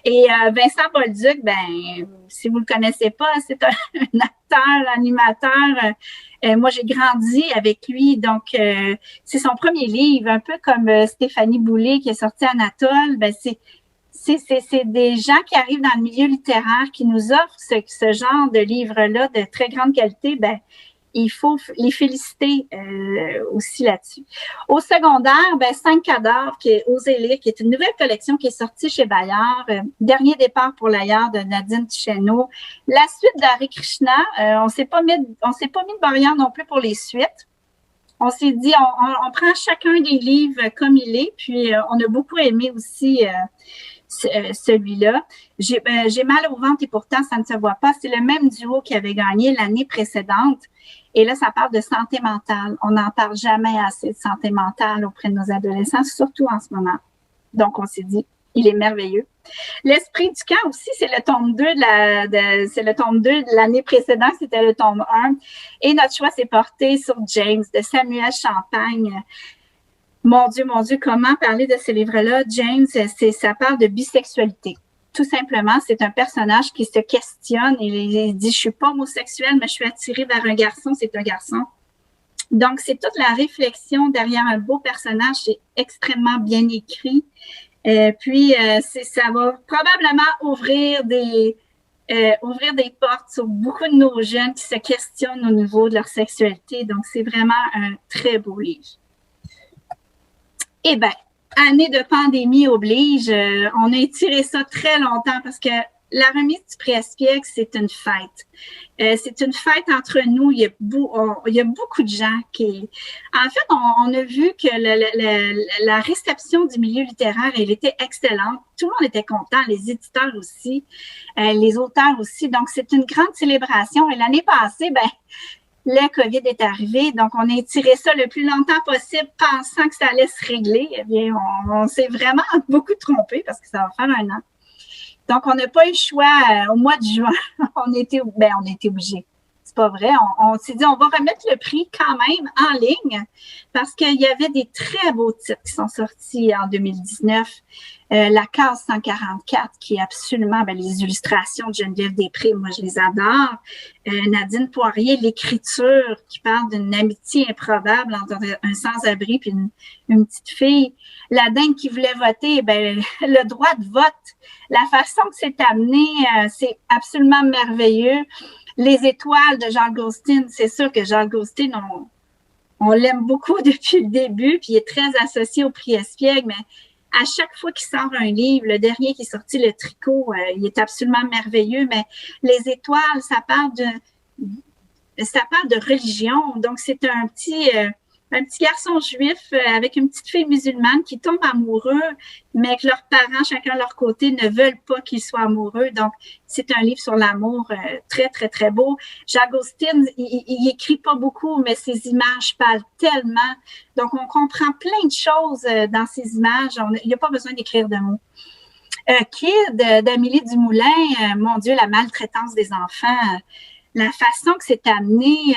Et Vincent Bolduc, si vous le connaissez pas, c'est un acteur, animateur. Moi, j'ai grandi avec lui. Donc, c'est son premier livre, un peu comme Stéphanie Boulay qui est sortie Anatole. C'est des gens qui arrivent dans le milieu littéraire qui nous offrent ce genre de livre-là de très grande qualité. Il faut les féliciter aussi là-dessus. Au secondaire, 5 cadavres qui est Oser lire, qui est une nouvelle collection qui est sortie chez Bayard. Dernier départ pour l'ailleurs de Nadine Duchesneau. La suite d'Hare Krishna, on s'est pas mis de barrière non plus pour les suites. On s'est dit, on prend chacun des livres comme il est, puis on a beaucoup aimé aussi celui-là. J'ai mal au ventre et pourtant ça ne se voit pas. C'est le même duo qui avait gagné l'année précédente. Et là, ça parle de santé mentale. On n'en parle jamais assez de santé mentale auprès de nos adolescents, surtout en ce moment. Donc, on s'est dit, il est merveilleux. L'esprit du camp aussi, c'est le tome 2 de l'année précédente, c'était le tome 1. Et notre choix s'est porté sur James de Samuel Champagne. Mon Dieu, comment parler de ce livre-là? James, ça parle de bisexualité. Tout simplement, c'est un personnage qui se questionne et il dit « Je suis pas homosexuel, mais je suis attiré vers un garçon, c'est un garçon. » Donc, c'est toute la réflexion derrière un beau personnage. C'est extrêmement bien écrit. Puis, ça va probablement ouvrir des portes sur beaucoup de nos jeunes qui se questionnent au niveau de leur sexualité. Donc, c'est vraiment un très beau livre. Eh bien, année de pandémie oblige, on a étiré ça très longtemps parce que la remise du prix Espiègle, c'est une fête. C'est une fête entre nous. Il y a beaucoup de gens qui... En fait, on a vu que la réception du milieu littéraire, elle était excellente. Tout le monde était content, les éditeurs aussi, les auteurs aussi. Donc, c'est une grande célébration. Et l'année passée, le COVID est arrivé, donc on a étiré ça le plus longtemps possible, pensant que ça allait se régler. Eh bien, on s'est vraiment beaucoup trompé parce que ça va faire 1 an. Donc, on n'a pas eu le choix au mois de juin. on était obligés. C'est pas vrai. On s'est dit, on va remettre le prix quand même en ligne parce qu'il y avait des très beaux titres qui sont sortis en 2019. La case 144, qui est absolument, les illustrations de Geneviève Després, moi, je les adore. Nadine Poirier, l'écriture qui parle d'une amitié improbable entre un sans-abri puis une petite fille. La dinde qui voulait voter, le droit de vote. La façon que c'est amené, c'est absolument merveilleux. Les étoiles de Jean Gaulstin, c'est sûr que Jean Gaulstin, on l'aime beaucoup depuis le début, puis il est très associé au prix Espiègle, mais à chaque fois qu'il sort un livre, le dernier qui est sorti, Le Tricot, il est absolument merveilleux, mais les étoiles, ça parle de religion. Donc, c'est un petit garçon juif avec une petite fille musulmane qui tombe amoureux, mais que leurs parents, chacun de leur côté, ne veulent pas qu'ils soient amoureux. Donc, c'est un livre sur l'amour très, très, très beau. Jacques Gaulstin, il écrit pas beaucoup, mais ses images parlent tellement. Donc, on comprend plein de choses dans ces images. Il n'y a pas besoin d'écrire de mots. Kid d'Amélie Dumoulin, mon Dieu, la maltraitance des enfants, la façon que c'est amené...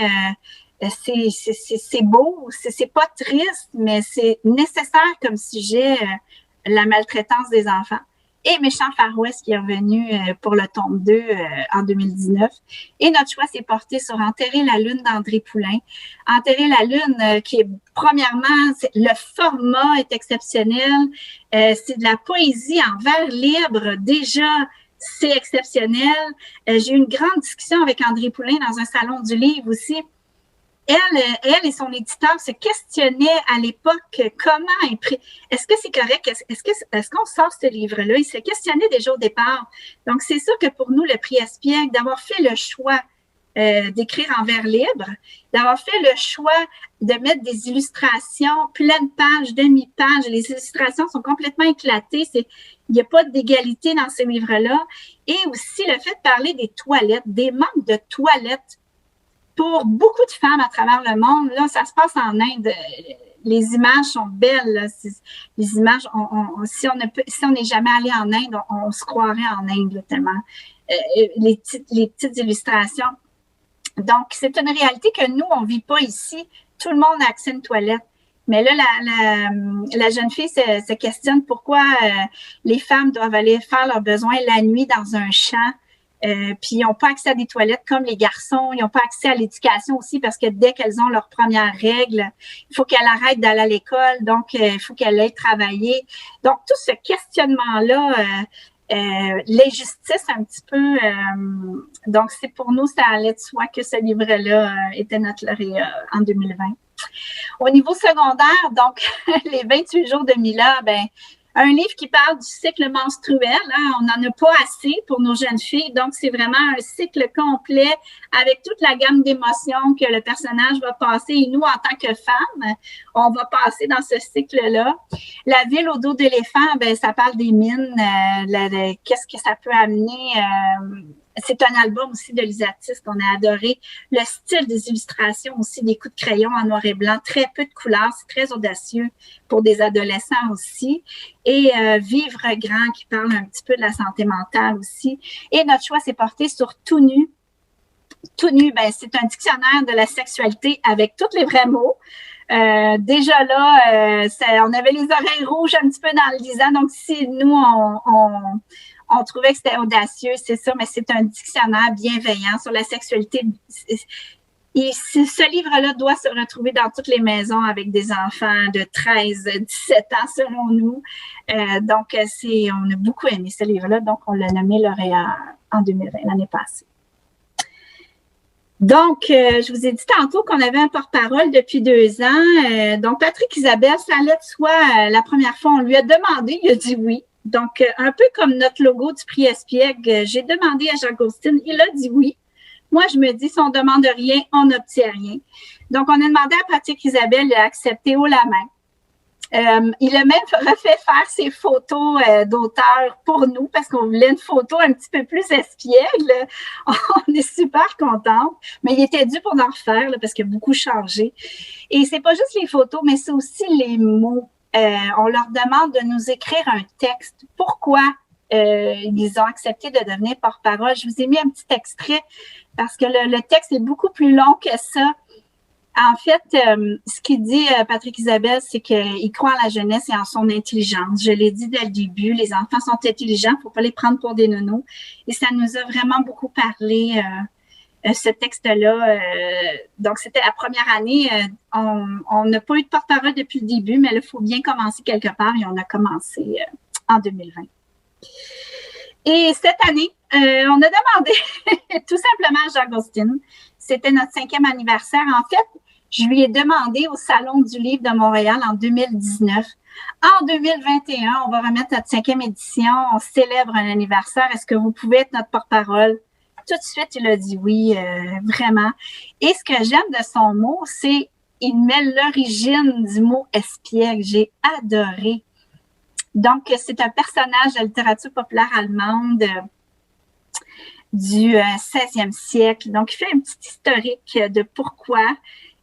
c'est beau, c'est pas triste, mais c'est nécessaire comme sujet, la maltraitance des enfants. Et Méchant Far West qui est revenu pour le tome 2 en 2019. Et notre choix s'est porté sur Enterrer la lune d'André Poulain. Enterrer la lune, qui est premièrement, le format est exceptionnel. C'est de la poésie en vers libre. Déjà, c'est exceptionnel. J'ai eu une grande discussion avec André Poulain dans un salon du livre aussi. Elle et son éditeur se questionnaient à l'époque comment est-ce que c'est correct, est-ce qu'on sort ce livre-là? Ils se questionnaient déjà au départ. Donc, c'est sûr que pour nous, le prix Espiègle, d'avoir fait le choix d'écrire en vers libre, d'avoir fait le choix de mettre des illustrations, pleine page, demi-page, les illustrations sont complètement éclatées, il n'y a pas d'égalité dans ce livre-là. Et aussi le fait de parler des toilettes, des manques de toilettes pour beaucoup de femmes à travers le monde. Là, ça se passe en Inde. Les images sont belles. Là. Les images, si on n'est jamais allé en Inde, on se croirait en Inde, là, tellement. Les petites illustrations. Donc, c'est une réalité que nous, on ne vit pas ici. Tout le monde a accès à une toilette. Mais là, la jeune fille se questionne pourquoi les femmes doivent aller faire leurs besoins la nuit dans un champ. Puis ils n'ont pas accès à des toilettes comme les garçons, ils n'ont pas accès à l'éducation aussi parce que dès qu'elles ont leurs premières règles, il faut qu'elles arrêtent d'aller à l'école, donc il faut qu'elles aillent travailler. Donc tout ce questionnement-là, l'injustice un petit peu, donc c'est pour nous, ça allait de soi que ce livre-là était notre lauréat en 2020. Au niveau secondaire, donc les 28 jours de Mila, un livre qui parle du cycle menstruel, hein, on n'en a pas assez pour nos jeunes filles, donc c'est vraiment un cycle complet avec toute la gamme d'émotions que le personnage va passer et nous, en tant que femmes, on va passer dans ce cycle-là. La ville au dos d'éléphant, ça parle des mines, qu'est-ce que ça peut amener. C'est un album aussi de Lisa Tiss qu'on a adoré. Le style des illustrations aussi, des coups de crayon en noir et blanc, très peu de couleurs, c'est très audacieux pour des adolescents aussi. Et Vivre grand qui parle un petit peu de la santé mentale aussi. Et notre choix s'est porté sur Tout nu. Tout nu, c'est un dictionnaire de la sexualité avec tous les vrais mots. Déjà là, on avait les oreilles rouges un petit peu dans le lisant. Donc, si nous, on trouvait que c'était audacieux, c'est ça, mais c'est un dictionnaire bienveillant sur la sexualité. Et ce livre-là doit se retrouver dans toutes les maisons avec des enfants de 13, 17 ans, selon nous. Donc, on a beaucoup aimé ce livre-là, donc on l'a nommé lauréat en 2020, l'année passée. Donc, je vous ai dit tantôt qu'on avait un porte-parole depuis 2 ans. Donc, Patrick Isabelle, ça allait de soi. La première fois, on lui a demandé, il a dit oui. Donc, un peu comme notre logo du prix Espiègle, j'ai demandé à Jacques Austin, il a dit oui. Moi, je me dis, si on ne demande rien, on n'obtient rien. Donc, on a demandé à Patrick Isabelle, il a accepté haut la main. Il a même refait faire ses photos d'auteur pour nous parce qu'on voulait une photo un petit peu plus espiègle. On est super contents, mais il était dû pour en refaire là, parce qu'il a beaucoup changé. Et c'est pas juste les photos, mais c'est aussi les mots. On leur demande de nous écrire un texte. Pourquoi ils ont accepté de devenir porte-parole? Je vous ai mis un petit extrait parce que le texte est beaucoup plus long que ça. En fait, ce qu'il dit, Patrick Isabelle, c'est qu'il croit en la jeunesse et en son intelligence. Je l'ai dit dès le début, les enfants sont intelligents, il ne faut pas les prendre pour des nonos. Et ça nous a vraiment beaucoup parlé, ce texte-là. Donc, c'était la première année. On n'a pas eu de porte-parole depuis le début, mais il faut bien commencer quelque part et on a commencé en 2020. Et cette année, on a demandé tout simplement à Jacques Austin. C'était notre 5e anniversaire. En fait, je lui ai demandé au Salon du Livre de Montréal en 2019. En 2021, on va remettre notre 5e édition. On célèbre un anniversaire. Est-ce que vous pouvez être notre porte-parole? Tout de suite, il a dit oui, vraiment. Et ce que j'aime de son mot, c'est il met l'origine du mot espiègle. J'ai adoré. Donc, c'est un personnage de la littérature populaire allemande du 16e siècle. Donc, il fait un petit historique de pourquoi.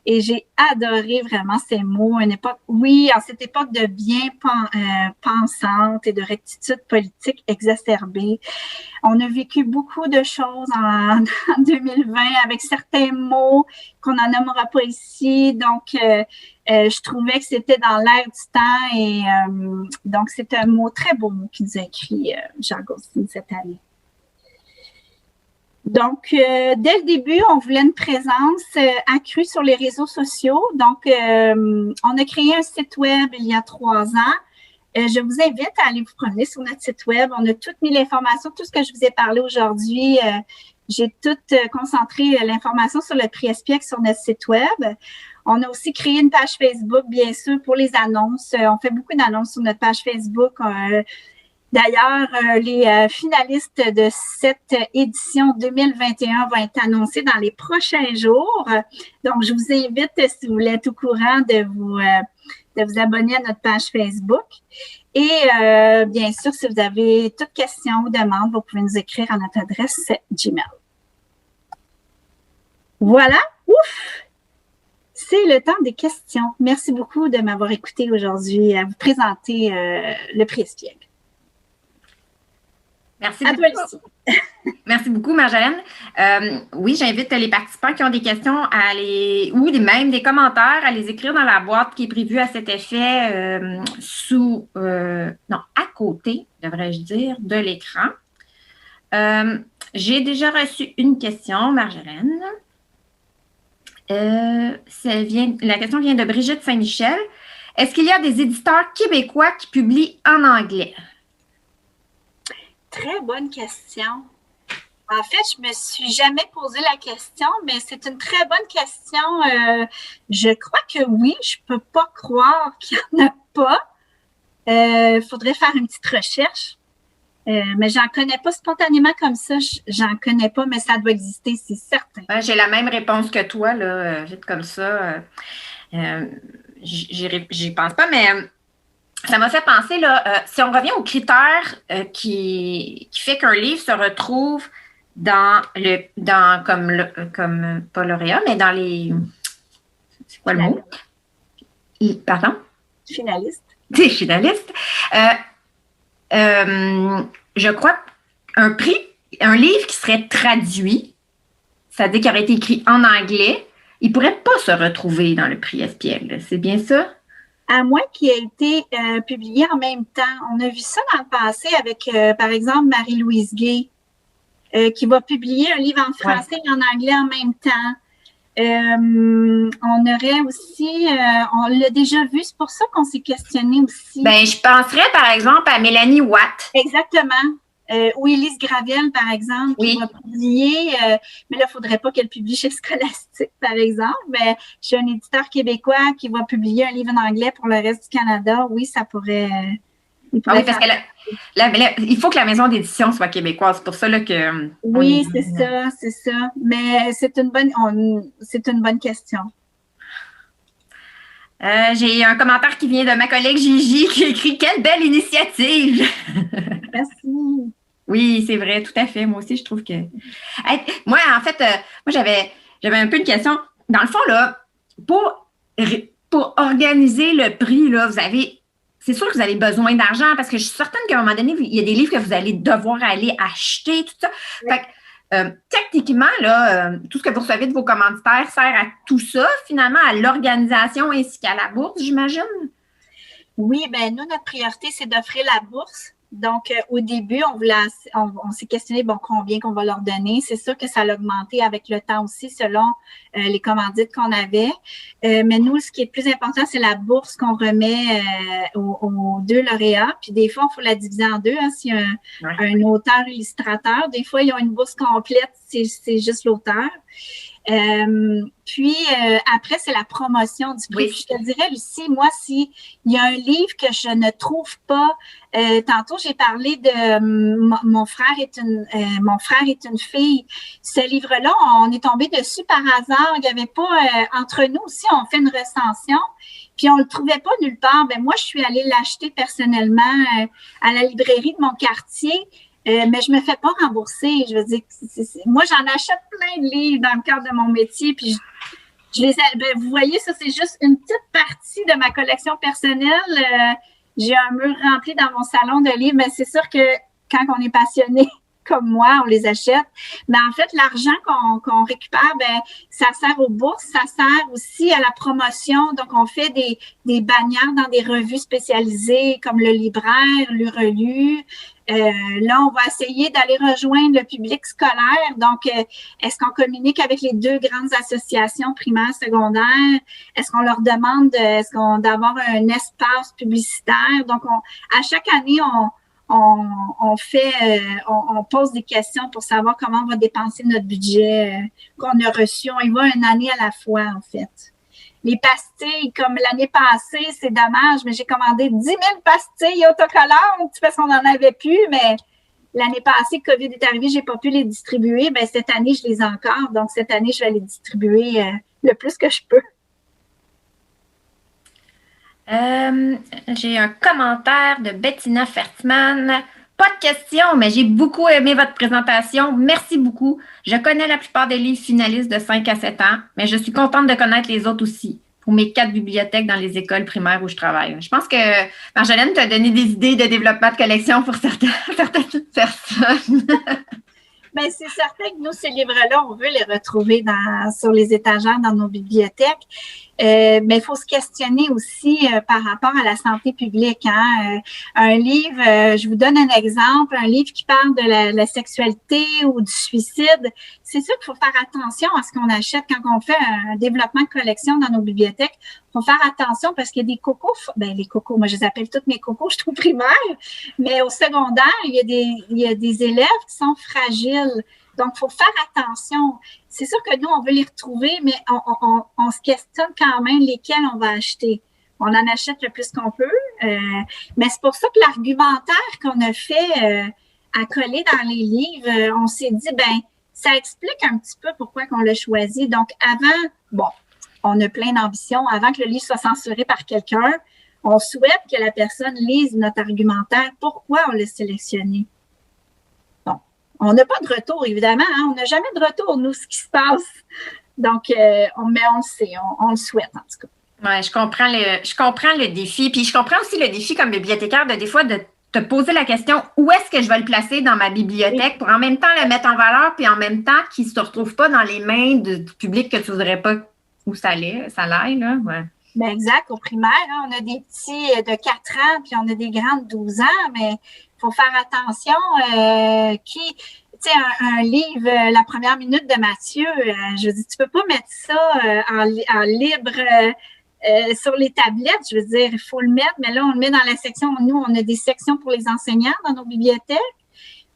Et j'ai adoré vraiment ces mots. Une époque, oui, en cette époque de bien pensante et de rectitude politique exacerbée. On a vécu beaucoup de choses en 2020 avec certains mots qu'on n'en nommera pas ici. Donc, je trouvais que c'était dans l'air du temps. Et donc, c'est un mot, très beau mot qu'il nous a écrit, Jacques Austin, cette année. Donc, dès le début, on voulait une présence accrue sur les réseaux sociaux. Donc, on a créé un site web il y a 3 ans. Je vous invite à aller vous promener sur notre site web. On a toutes mis l'information, tout ce que je vous ai parlé aujourd'hui. J'ai tout concentré l'information sur le prix Espiègle sur notre site web. On a aussi créé une page Facebook, bien sûr, pour les annonces. On fait beaucoup d'annonces sur notre page Facebook. D'ailleurs, les finalistes de cette édition 2021 vont être annoncés dans les prochains jours. Donc, je vous invite, si vous voulez être au courant, de vous abonner à notre page Facebook. Et bien sûr, si vous avez toute question ou demande, vous pouvez nous écrire à notre adresse Gmail. Voilà, ouf! C'est le temps des questions. Merci beaucoup de m'avoir écouté aujourd'hui à vous présenter le prix Espiègle. Merci beaucoup. Merci beaucoup, Marjolaine. Oui, j'invite les participants qui ont des questions ou même des commentaires à les écrire dans la boîte qui est prévue à cet effet à côté, devrais-je dire, de l'écran. J'ai déjà reçu une question, Marjolaine. La question vient de Brigitte Saint-Michel. Est-ce qu'il y a des éditeurs québécois qui publient en anglais? Très bonne question. En fait, je me suis jamais posé la question, mais c'est une très bonne question. Je crois que oui, je peux pas croire qu'il n'y en a pas. Faudrait faire une petite recherche. Mais j'en connais pas spontanément comme ça. J'en connais pas, mais ça doit exister, c'est certain. J'ai la même réponse que toi, là, vite comme ça. J'y pense pas, mais ça m'a fait penser, là, si on revient aux critères qui fait qu'un livre se retrouve comme pas lauréat, mais dans les. C'est quoi le mot? Pardon? Finaliste. Des finalistes. Je crois un livre qui serait traduit, c'est-à-dire qui aurait été écrit en anglais, il ne pourrait pas se retrouver dans le prix Espiègle. C'est bien ça? À moins qu'il ait été publié en même temps. On a vu ça dans le passé avec, par exemple, Marie-Louise Gay, qui va publier un livre en français et en anglais en même temps. On aurait aussi, on l'a déjà vu, c'est pour ça qu'on s'est questionné aussi. Ben, je penserais par exemple à Mélanie Watt. Exactement. Ou Élise Gravel, par exemple, qui va publier, mais là, il ne faudrait pas qu'elle publie chez Scholastique, par exemple. Mais j'ai un éditeur québécois qui va publier un livre en anglais pour le reste du Canada. Oui, ça pourrait Ah oui, parce que il faut que la maison d'édition soit québécoise. C'est pour ça là, que. Oui, c'est ça, c'est ça. Mais c'est une bonne question. J'ai un commentaire qui vient de ma collègue Gigi qui écrit quelle belle initiative! Merci. Oui, c'est vrai, tout à fait. Moi aussi, je trouve que. Hey, moi, en fait, moi, j'avais un peu une question. Dans le fond, là, pour organiser le prix, là, c'est sûr que vous avez besoin d'argent parce que je suis certaine qu'à un moment donné, il y a des livres que vous allez devoir aller acheter, tout ça. Oui. Fait que, techniquement, là, tout ce que vous recevez de vos commanditaires sert à tout ça, finalement, à l'organisation ainsi qu'à la bourse, j'imagine? Oui, ben nous, notre priorité, c'est d'offrir la bourse. Donc, au début, on s'est questionné, combien qu'on va leur donner. C'est sûr que ça a augmenté avec le temps aussi, selon les commandites qu'on avait. Mais nous, ce qui est le plus important, c'est la bourse qu'on remet aux 2 lauréats. Puis des fois, il faut la diviser en 2. Hein, s'il y a un auteur-illustrateur, des fois, ils ont une bourse complète, c'est juste l'auteur. Puis après, c'est la promotion du prix. Oui. Je te dirais, Lucie, moi, s'il y a un livre que je ne trouve pas, tantôt j'ai parlé de mon frère est une fille. Ce livre-là, on est tombé dessus par hasard. Il n'y avait pas entre nous aussi, on fait une recension. Puis on le trouvait pas nulle part. Ben moi, je suis allée l'acheter personnellement à la librairie de mon quartier. Mais je me fais pas rembourser. Je veux dire, moi, j'en achète plein de livres dans le cadre de mon métier. Puis je les vous voyez, ça, c'est juste une petite partie de ma collection personnelle. J'ai un mur rempli dans mon salon de livres. Mais c'est sûr que quand on est passionné comme moi, on les achète. Mais en fait, l'argent qu'on récupère, ça sert aux bourses, ça sert aussi à la promotion. Donc, on fait des bannières dans des revues spécialisées comme Le Libraire, L'Urelu. Là, on va essayer d'aller rejoindre le public scolaire. Donc, est-ce qu'on communique avec les 2 grandes associations primaires, secondaires? Est-ce qu'on leur demande d'avoir un espace publicitaire? Donc, à chaque année, on pose des questions pour savoir comment on va dépenser notre budget qu'on a reçu. On y va une année à la fois, en fait. Les pastilles, comme l'année passée, c'est dommage, mais j'ai commandé 10 000 pastilles autocollantes parce qu'on n'en avait plus, mais l'année passée, COVID est arrivé, j'ai pas pu les distribuer. Ben cette année, je les ai encore. Donc, cette année, je vais les distribuer le plus que je peux. J'ai un commentaire de Bettina Fertman. Pas de question, mais j'ai beaucoup aimé votre présentation. Merci beaucoup. Je connais la plupart des livres finalistes de 5 à 7 ans, mais je suis contente de connaître les autres aussi pour mes 4 bibliothèques dans les écoles primaires où je travaille. Je pense que Marjolaine t'a donné des idées de développement de collection pour certaines personnes. Bien, c'est certain que nous, ces livres-là, on veut les retrouver sur les étagères dans nos bibliothèques. Mais il faut se questionner aussi par rapport à la santé publique. Hein? Un livre, je vous donne un exemple, un livre qui parle de la sexualité ou du suicide. C'est sûr qu'il faut faire attention à ce qu'on achète quand on fait un développement de collection dans nos bibliothèques. Il faut faire attention parce qu'il y a des cocos, les cocos, moi je les appelle toutes mes cocos, je trouve primaire, mais au secondaire, il y a des élèves qui sont fragiles. Donc, il faut faire attention. C'est sûr que nous, on veut les retrouver, mais on se questionne quand même lesquels on va acheter. On en achète le plus qu'on peut, mais c'est pour ça que l'argumentaire qu'on a fait à coller dans les livres, on s'est dit, ça explique un petit peu pourquoi qu'on l'a choisi. Donc, avant, on a plein d'ambitions. Avant que le livre soit censuré par quelqu'un, on souhaite que la personne lise notre argumentaire. Pourquoi on l'a sélectionné? On n'a pas de retour, évidemment. Hein? On n'a jamais de retour, nous, ce qui se passe. Donc, on le sait, on le souhaite, en tout cas. Oui, je comprends le défi. Puis, je comprends aussi le défi comme bibliothécaire des fois de te poser la question où est-ce que je vais le placer dans ma bibliothèque pour en même temps le mettre en valeur puis en même temps qu'il ne se retrouve pas dans les mains du public que tu ne voudrais pas où ça aille, là. Ouais. Bien, exact. Au primaire, hein, on a des petits de 4 ans puis on a des grands de 12 ans, mais il faut faire attention tu sais, un livre, La première minute de Mathieu, je veux dire, tu peux pas mettre ça en libre sur les tablettes. Je veux dire, il faut le mettre, mais là, on le met dans la section. Nous, on a des sections pour les enseignants dans nos bibliothèques.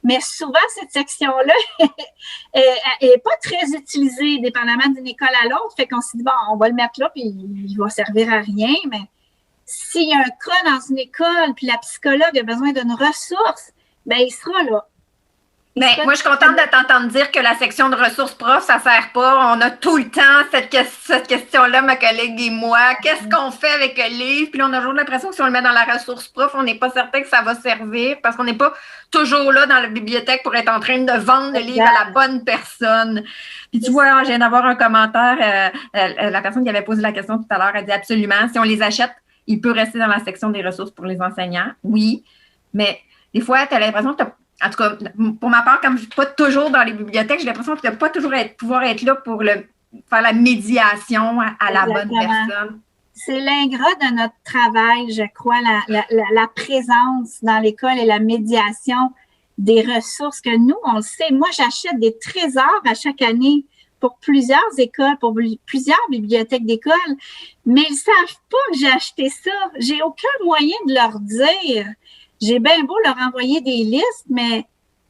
Mais souvent, cette section-là est pas très utilisée, dépendamment d'une école à l'autre. Fait qu'on s'est dit, on va le mettre là, puis il va servir à rien, mais s'il y a un cas dans une école, puis la psychologue a besoin d'une ressource, ben il sera là. Mais moi, je suis contente de t'entendre dire que la section de ressources profs, ça sert pas. On a tout le temps cette question-là, ma collègue et moi. Qu'est-ce qu'on fait avec le livre? Puis là, on a toujours l'impression que si on le met dans la ressource prof, on n'est pas certain que ça va servir parce qu'on n'est pas toujours là dans la bibliothèque pour être en train de vendre le livre à la bonne personne. Puis tu vois, je viens d'avoir un commentaire. La personne qui avait posé la question tout à l'heure a dit absolument, si on les achète, il peut rester dans la section des ressources pour les enseignants. Oui, mais des fois, tu as l'impression que en tout cas, pour ma part, comme je ne suis pas toujours dans les bibliothèques, j'ai l'impression que je ne vais pas toujours pouvoir être là pour faire la médiation à la bonne personne. C'est l'ingrat de notre travail, je crois, la présence dans l'école et la médiation des ressources que nous, on le sait. Moi, j'achète des trésors à chaque année pour plusieurs écoles, pour plusieurs bibliothèques d'école, mais ils ne savent pas que j'ai acheté ça. J'ai aucun moyen de leur dire. J'ai bien beau leur envoyer des listes, mais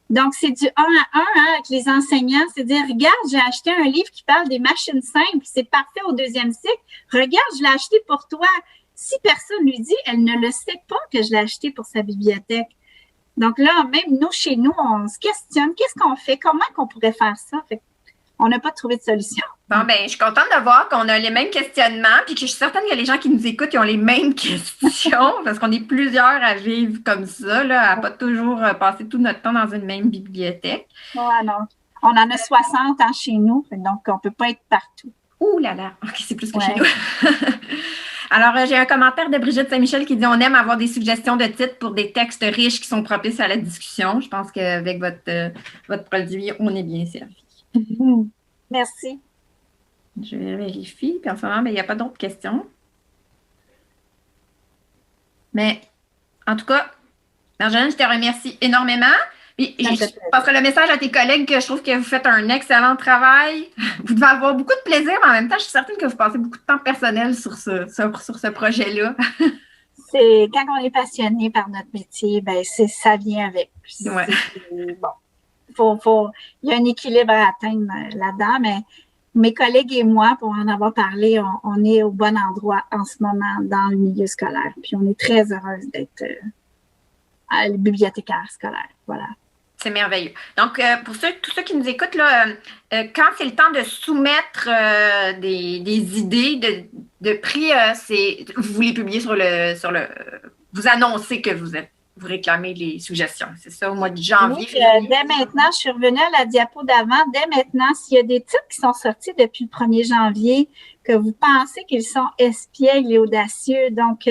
donc c'est du 1 à 1 avec les enseignants. C'est dire, regarde, j'ai acheté un livre qui parle des machines simples, c'est parfait au 2e cycle. Regarde, je l'ai acheté pour toi. Si personne lui dit, elle ne le sait pas que je l'ai acheté pour sa bibliothèque. Donc là, même nous, chez nous, on se questionne, qu'est-ce qu'on fait? Comment qu'on pourrait faire ça? Fait on n'a pas trouvé de solution. Bon, ben, je suis contente de voir qu'on a les mêmes questionnements, puis que je suis certaine que les gens qui nous écoutent, ils ont les mêmes questions, parce qu'on est plusieurs à vivre comme ça, là, à pas toujours passer tout notre temps dans une même bibliothèque. Ouais, non. On en a 60 chez nous, donc on ne peut pas être partout. Ouh là là, OK, c'est plus que chez nous. Alors, j'ai un commentaire de Brigitte Saint-Michel qui dit « On aime avoir des suggestions de titres pour des textes riches qui sont propices à la discussion. » Je pense qu'avec votre produit, on est bien servi. Merci. Je vérifie. Puis en ce moment, il n'y a pas d'autres questions. Mais en tout cas, Marjolaine, je te remercie énormément. Puis, je passerai le message à tes collègues que je trouve que vous faites un excellent travail. Vous devez avoir beaucoup de plaisir, mais en même temps, je suis certaine que vous passez beaucoup de temps personnel sur ce projet-là. C'est quand on est passionné par notre métier, ben ça vient avec. Ouais. Bon, il y a un équilibre à atteindre là-dedans, mais mes collègues et moi, pour en avoir parlé, on est au bon endroit en ce moment dans le milieu scolaire. Puis on est très heureuse d'être bibliothécaire scolaire. Voilà. C'est merveilleux. Donc, pour tous ceux qui nous écoutent, là, quand c'est le temps de soumettre des idées de prix, vous les publiez sur le. Vous annoncez que vous réclamez les suggestions. C'est ça, au mois de janvier. Oui, dès maintenant, je suis revenue à la diapo d'avant. Dès maintenant, s'il y a des titres qui sont sortis depuis le 1er janvier, que vous pensez qu'ils sont espiègles et audacieux, donc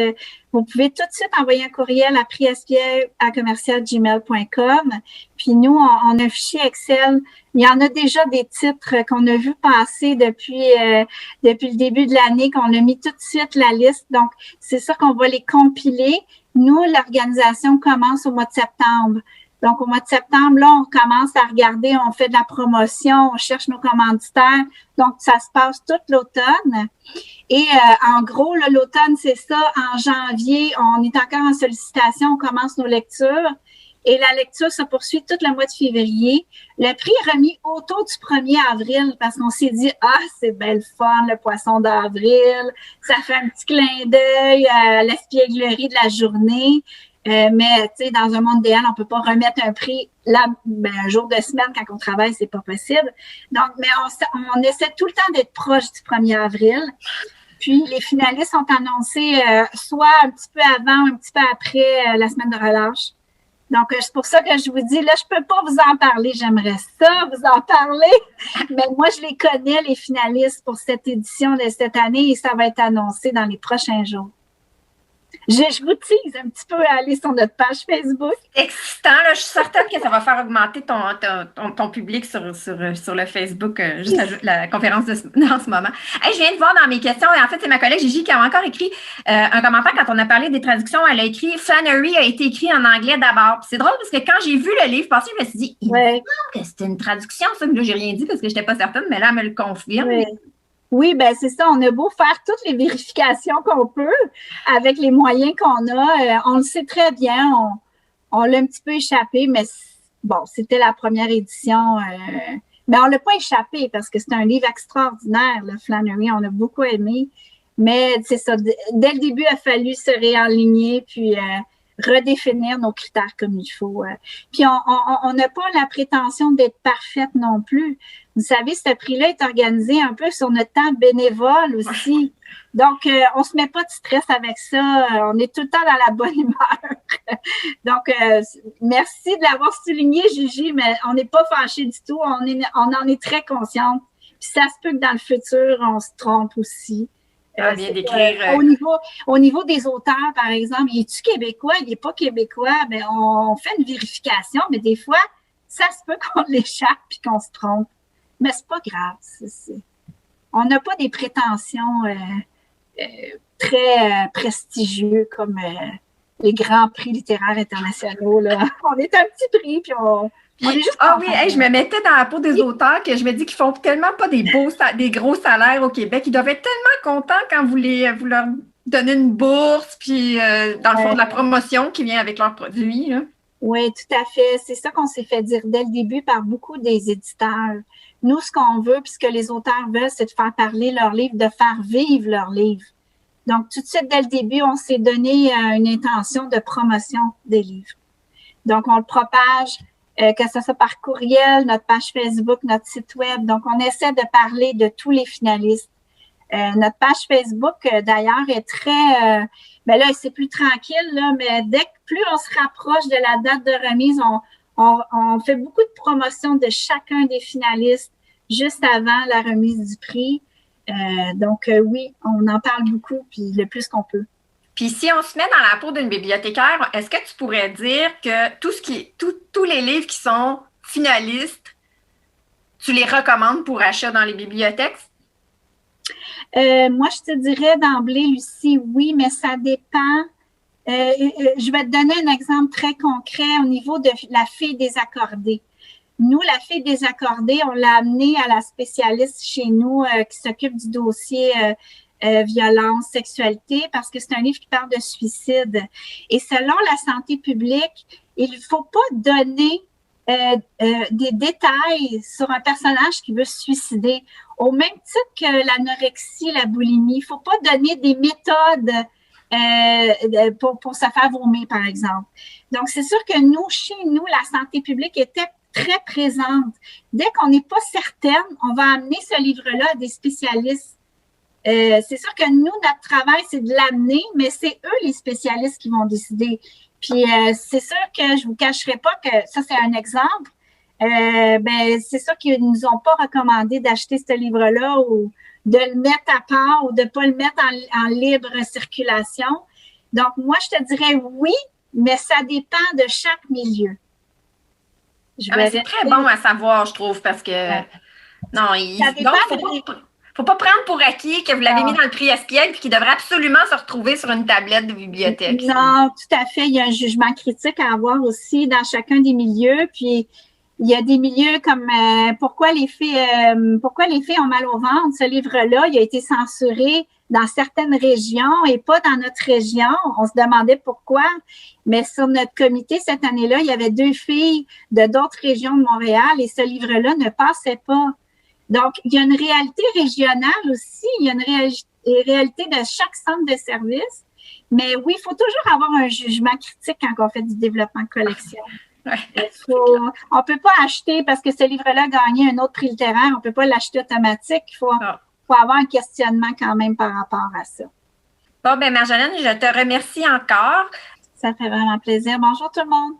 vous pouvez tout de suite envoyer un courriel à priespiègle@commercialgmail.com. Puis nous, on a un fichier Excel. Il y en a déjà des titres qu'on a vu passer depuis le début de l'année, qu'on a mis tout de suite la liste. Donc, c'est ça qu'on va les compiler. Nous, l'organisation commence au mois de septembre. Donc, au mois de septembre, là, on commence à regarder, on fait de la promotion, on cherche nos commanditaires. Donc, ça se passe toute l'automne. Et en gros, là, l'automne, c'est ça. En janvier, on est encore en sollicitation, on commence nos lectures. Et la lecture se poursuit tout le mois de février. Le prix est remis autour du 1er avril parce qu'on s'est dit, c'est belle fun, le poisson d'avril. Ça fait un petit clin d'œil à l'espièglerie de la journée. Mais, tu sais, dans un monde idéal, on peut pas remettre un prix un jour de semaine quand on travaille, c'est pas possible. Donc, mais on essaie tout le temps d'être proche du 1er avril. Puis, les finalistes sont annoncés soit un petit peu avant ou un petit peu après la semaine de relâche. Donc, c'est pour ça que je vous dis, là, je peux pas vous en parler. J'aimerais ça vous en parler. Mais moi, je les connais, les finalistes pour cette édition de cette année et ça va être annoncé dans les prochains jours. Je vous tease un petit peu à aller sur notre page Facebook. Excitant, là, je suis certaine que ça va faire augmenter ton public sur le Facebook, juste la conférence en ce moment. Hey, je viens de voir dans mes questions, et en fait, c'est ma collègue Gigi qui a encore écrit un commentaire quand on a parlé des traductions. Elle a écrit « Flannery a été écrit en anglais d'abord ». C'est drôle parce que quand j'ai vu le livre passer, je me suis dit « Il me semble que c'était une traduction, ça ». Mais là, j'ai rien dit parce que je n'étais pas certaine, mais là, elle me le confirme. Oui, ben c'est ça. On a beau faire toutes les vérifications qu'on peut avec les moyens qu'on a. On le sait très bien. On l'a un petit peu échappé, mais bon, c'était la première édition. Mais on l'a pas échappé parce que c'est un livre extraordinaire, le Flannery. On a beaucoup aimé. Mais c'est ça, dès le début, il a fallu se réaligner, puis redéfinir nos critères comme il faut. Puis on n'a pas la prétention d'être parfaite non plus. Vous savez, ce prix-là est organisé un peu sur notre temps bénévole aussi. Donc, on se met pas de stress avec ça. On est tout le temps dans la bonne humeur. Donc, merci de l'avoir souligné, Gigi, mais on n'est pas fâchés du tout. On en est très consciente. Puis ça se peut que dans le futur, on se trompe aussi. Bien d'écrire. Au niveau des auteurs, par exemple, est-tu québécois, il n'est pas québécois, mais on fait une vérification, mais des fois, ça se peut qu'on l'échappe et qu'on se trompe. Mais c'est pas grave. On n'a pas des prétentions très prestigieux comme les grands prix littéraires internationaux. Là. On est un petit prix, puis on est juste oui, je me mettais dans la peau des auteurs que je me dis qu'ils font tellement pas des gros salaires au Québec. Ils doivent être tellement contents quand vous leur donnez une bourse, puis dans le fond de la promotion qui vient avec leurs produits. Là. Oui, tout à fait. C'est ça qu'on s'est fait dire dès le début par beaucoup des éditeurs. Nous, ce qu'on veut, puis ce que les auteurs veulent, c'est de faire parler leur livre, de faire vivre leur livre. Donc, tout de suite, dès le début, on s'est donné une intention de promotion des livres. Donc, on le propage, que ce soit par courriel, notre page Facebook, notre site web. Donc, on essaie de parler de tous les finalistes. Notre page Facebook, d'ailleurs, est très... ben là, c'est plus tranquille, là, mais dès que plus on se rapproche de la date de remise, on fait beaucoup de promotion de chacun des finalistes juste avant la remise du prix. Donc, oui, on en parle beaucoup, puis le plus qu'on peut. Puis si on se met dans la peau d'une bibliothécaire, est-ce que tu pourrais dire que tous les livres qui sont finalistes, tu les recommandes pour achat dans les bibliothèques? Moi, je te dirais d'emblée, Lucie, oui, mais ça dépend. Je vais te donner un exemple très concret au niveau de la fille désaccordée. Nous, la fille désaccordée, on l'a amenée à la spécialiste chez nous qui s'occupe du dossier violence, sexualité, parce que c'est un livre qui parle de suicide. Et selon la santé publique, il ne faut pas donner des détails sur un personnage qui veut se suicider. Au même titre que l'anorexie, la boulimie, il ne faut pas donner des méthodes pour se faire vomir, par exemple. Donc, c'est sûr que nous, chez nous, la santé publique était très présente. Dès qu'on n'est pas certaine, on va amener ce livre-là à des spécialistes. C'est sûr que nous, notre travail, c'est de l'amener, mais c'est eux, les spécialistes, qui vont décider. Puis, c'est sûr que je vous cacherai pas que ça, c'est un exemple. Ben, c'est sûr qu'ils nous ont pas recommandé d'acheter ce livre-là ou de le mettre à part ou de pas le mettre en libre circulation. Donc, moi, je te dirais oui, mais ça dépend de chaque milieu. C'est très bon à savoir, je trouve, parce que non, faut pas prendre pour acquis que vous l'avez mis dans le prix Espiègle et qu'il devrait absolument se retrouver sur une tablette de bibliothèque. Non, tout à fait. Il y a un jugement critique à avoir aussi dans chacun des milieux. Puis, il y a des milieux comme pourquoi les filles ont mal au ventre. Ce livre-là, il a été censuré dans certaines régions et pas dans notre région. On se demandait pourquoi. Mais sur notre comité, cette année-là, il y avait 2 filles de d'autres régions de Montréal et ce livre-là ne passait pas. Donc, il y a une réalité régionale aussi. Il y a une réalité de chaque centre de service. Mais oui, il faut toujours avoir un jugement critique quand on fait du développement de collection. Ouais. On ne peut pas acheter parce que ce livre-là a gagné un autre prix littéraire. On ne peut pas l'acheter automatique. Il faut avoir un questionnement quand même par rapport à ça. Bon, ben Marjolaine, je te remercie encore. Ça fait vraiment plaisir. Bonjour tout le monde.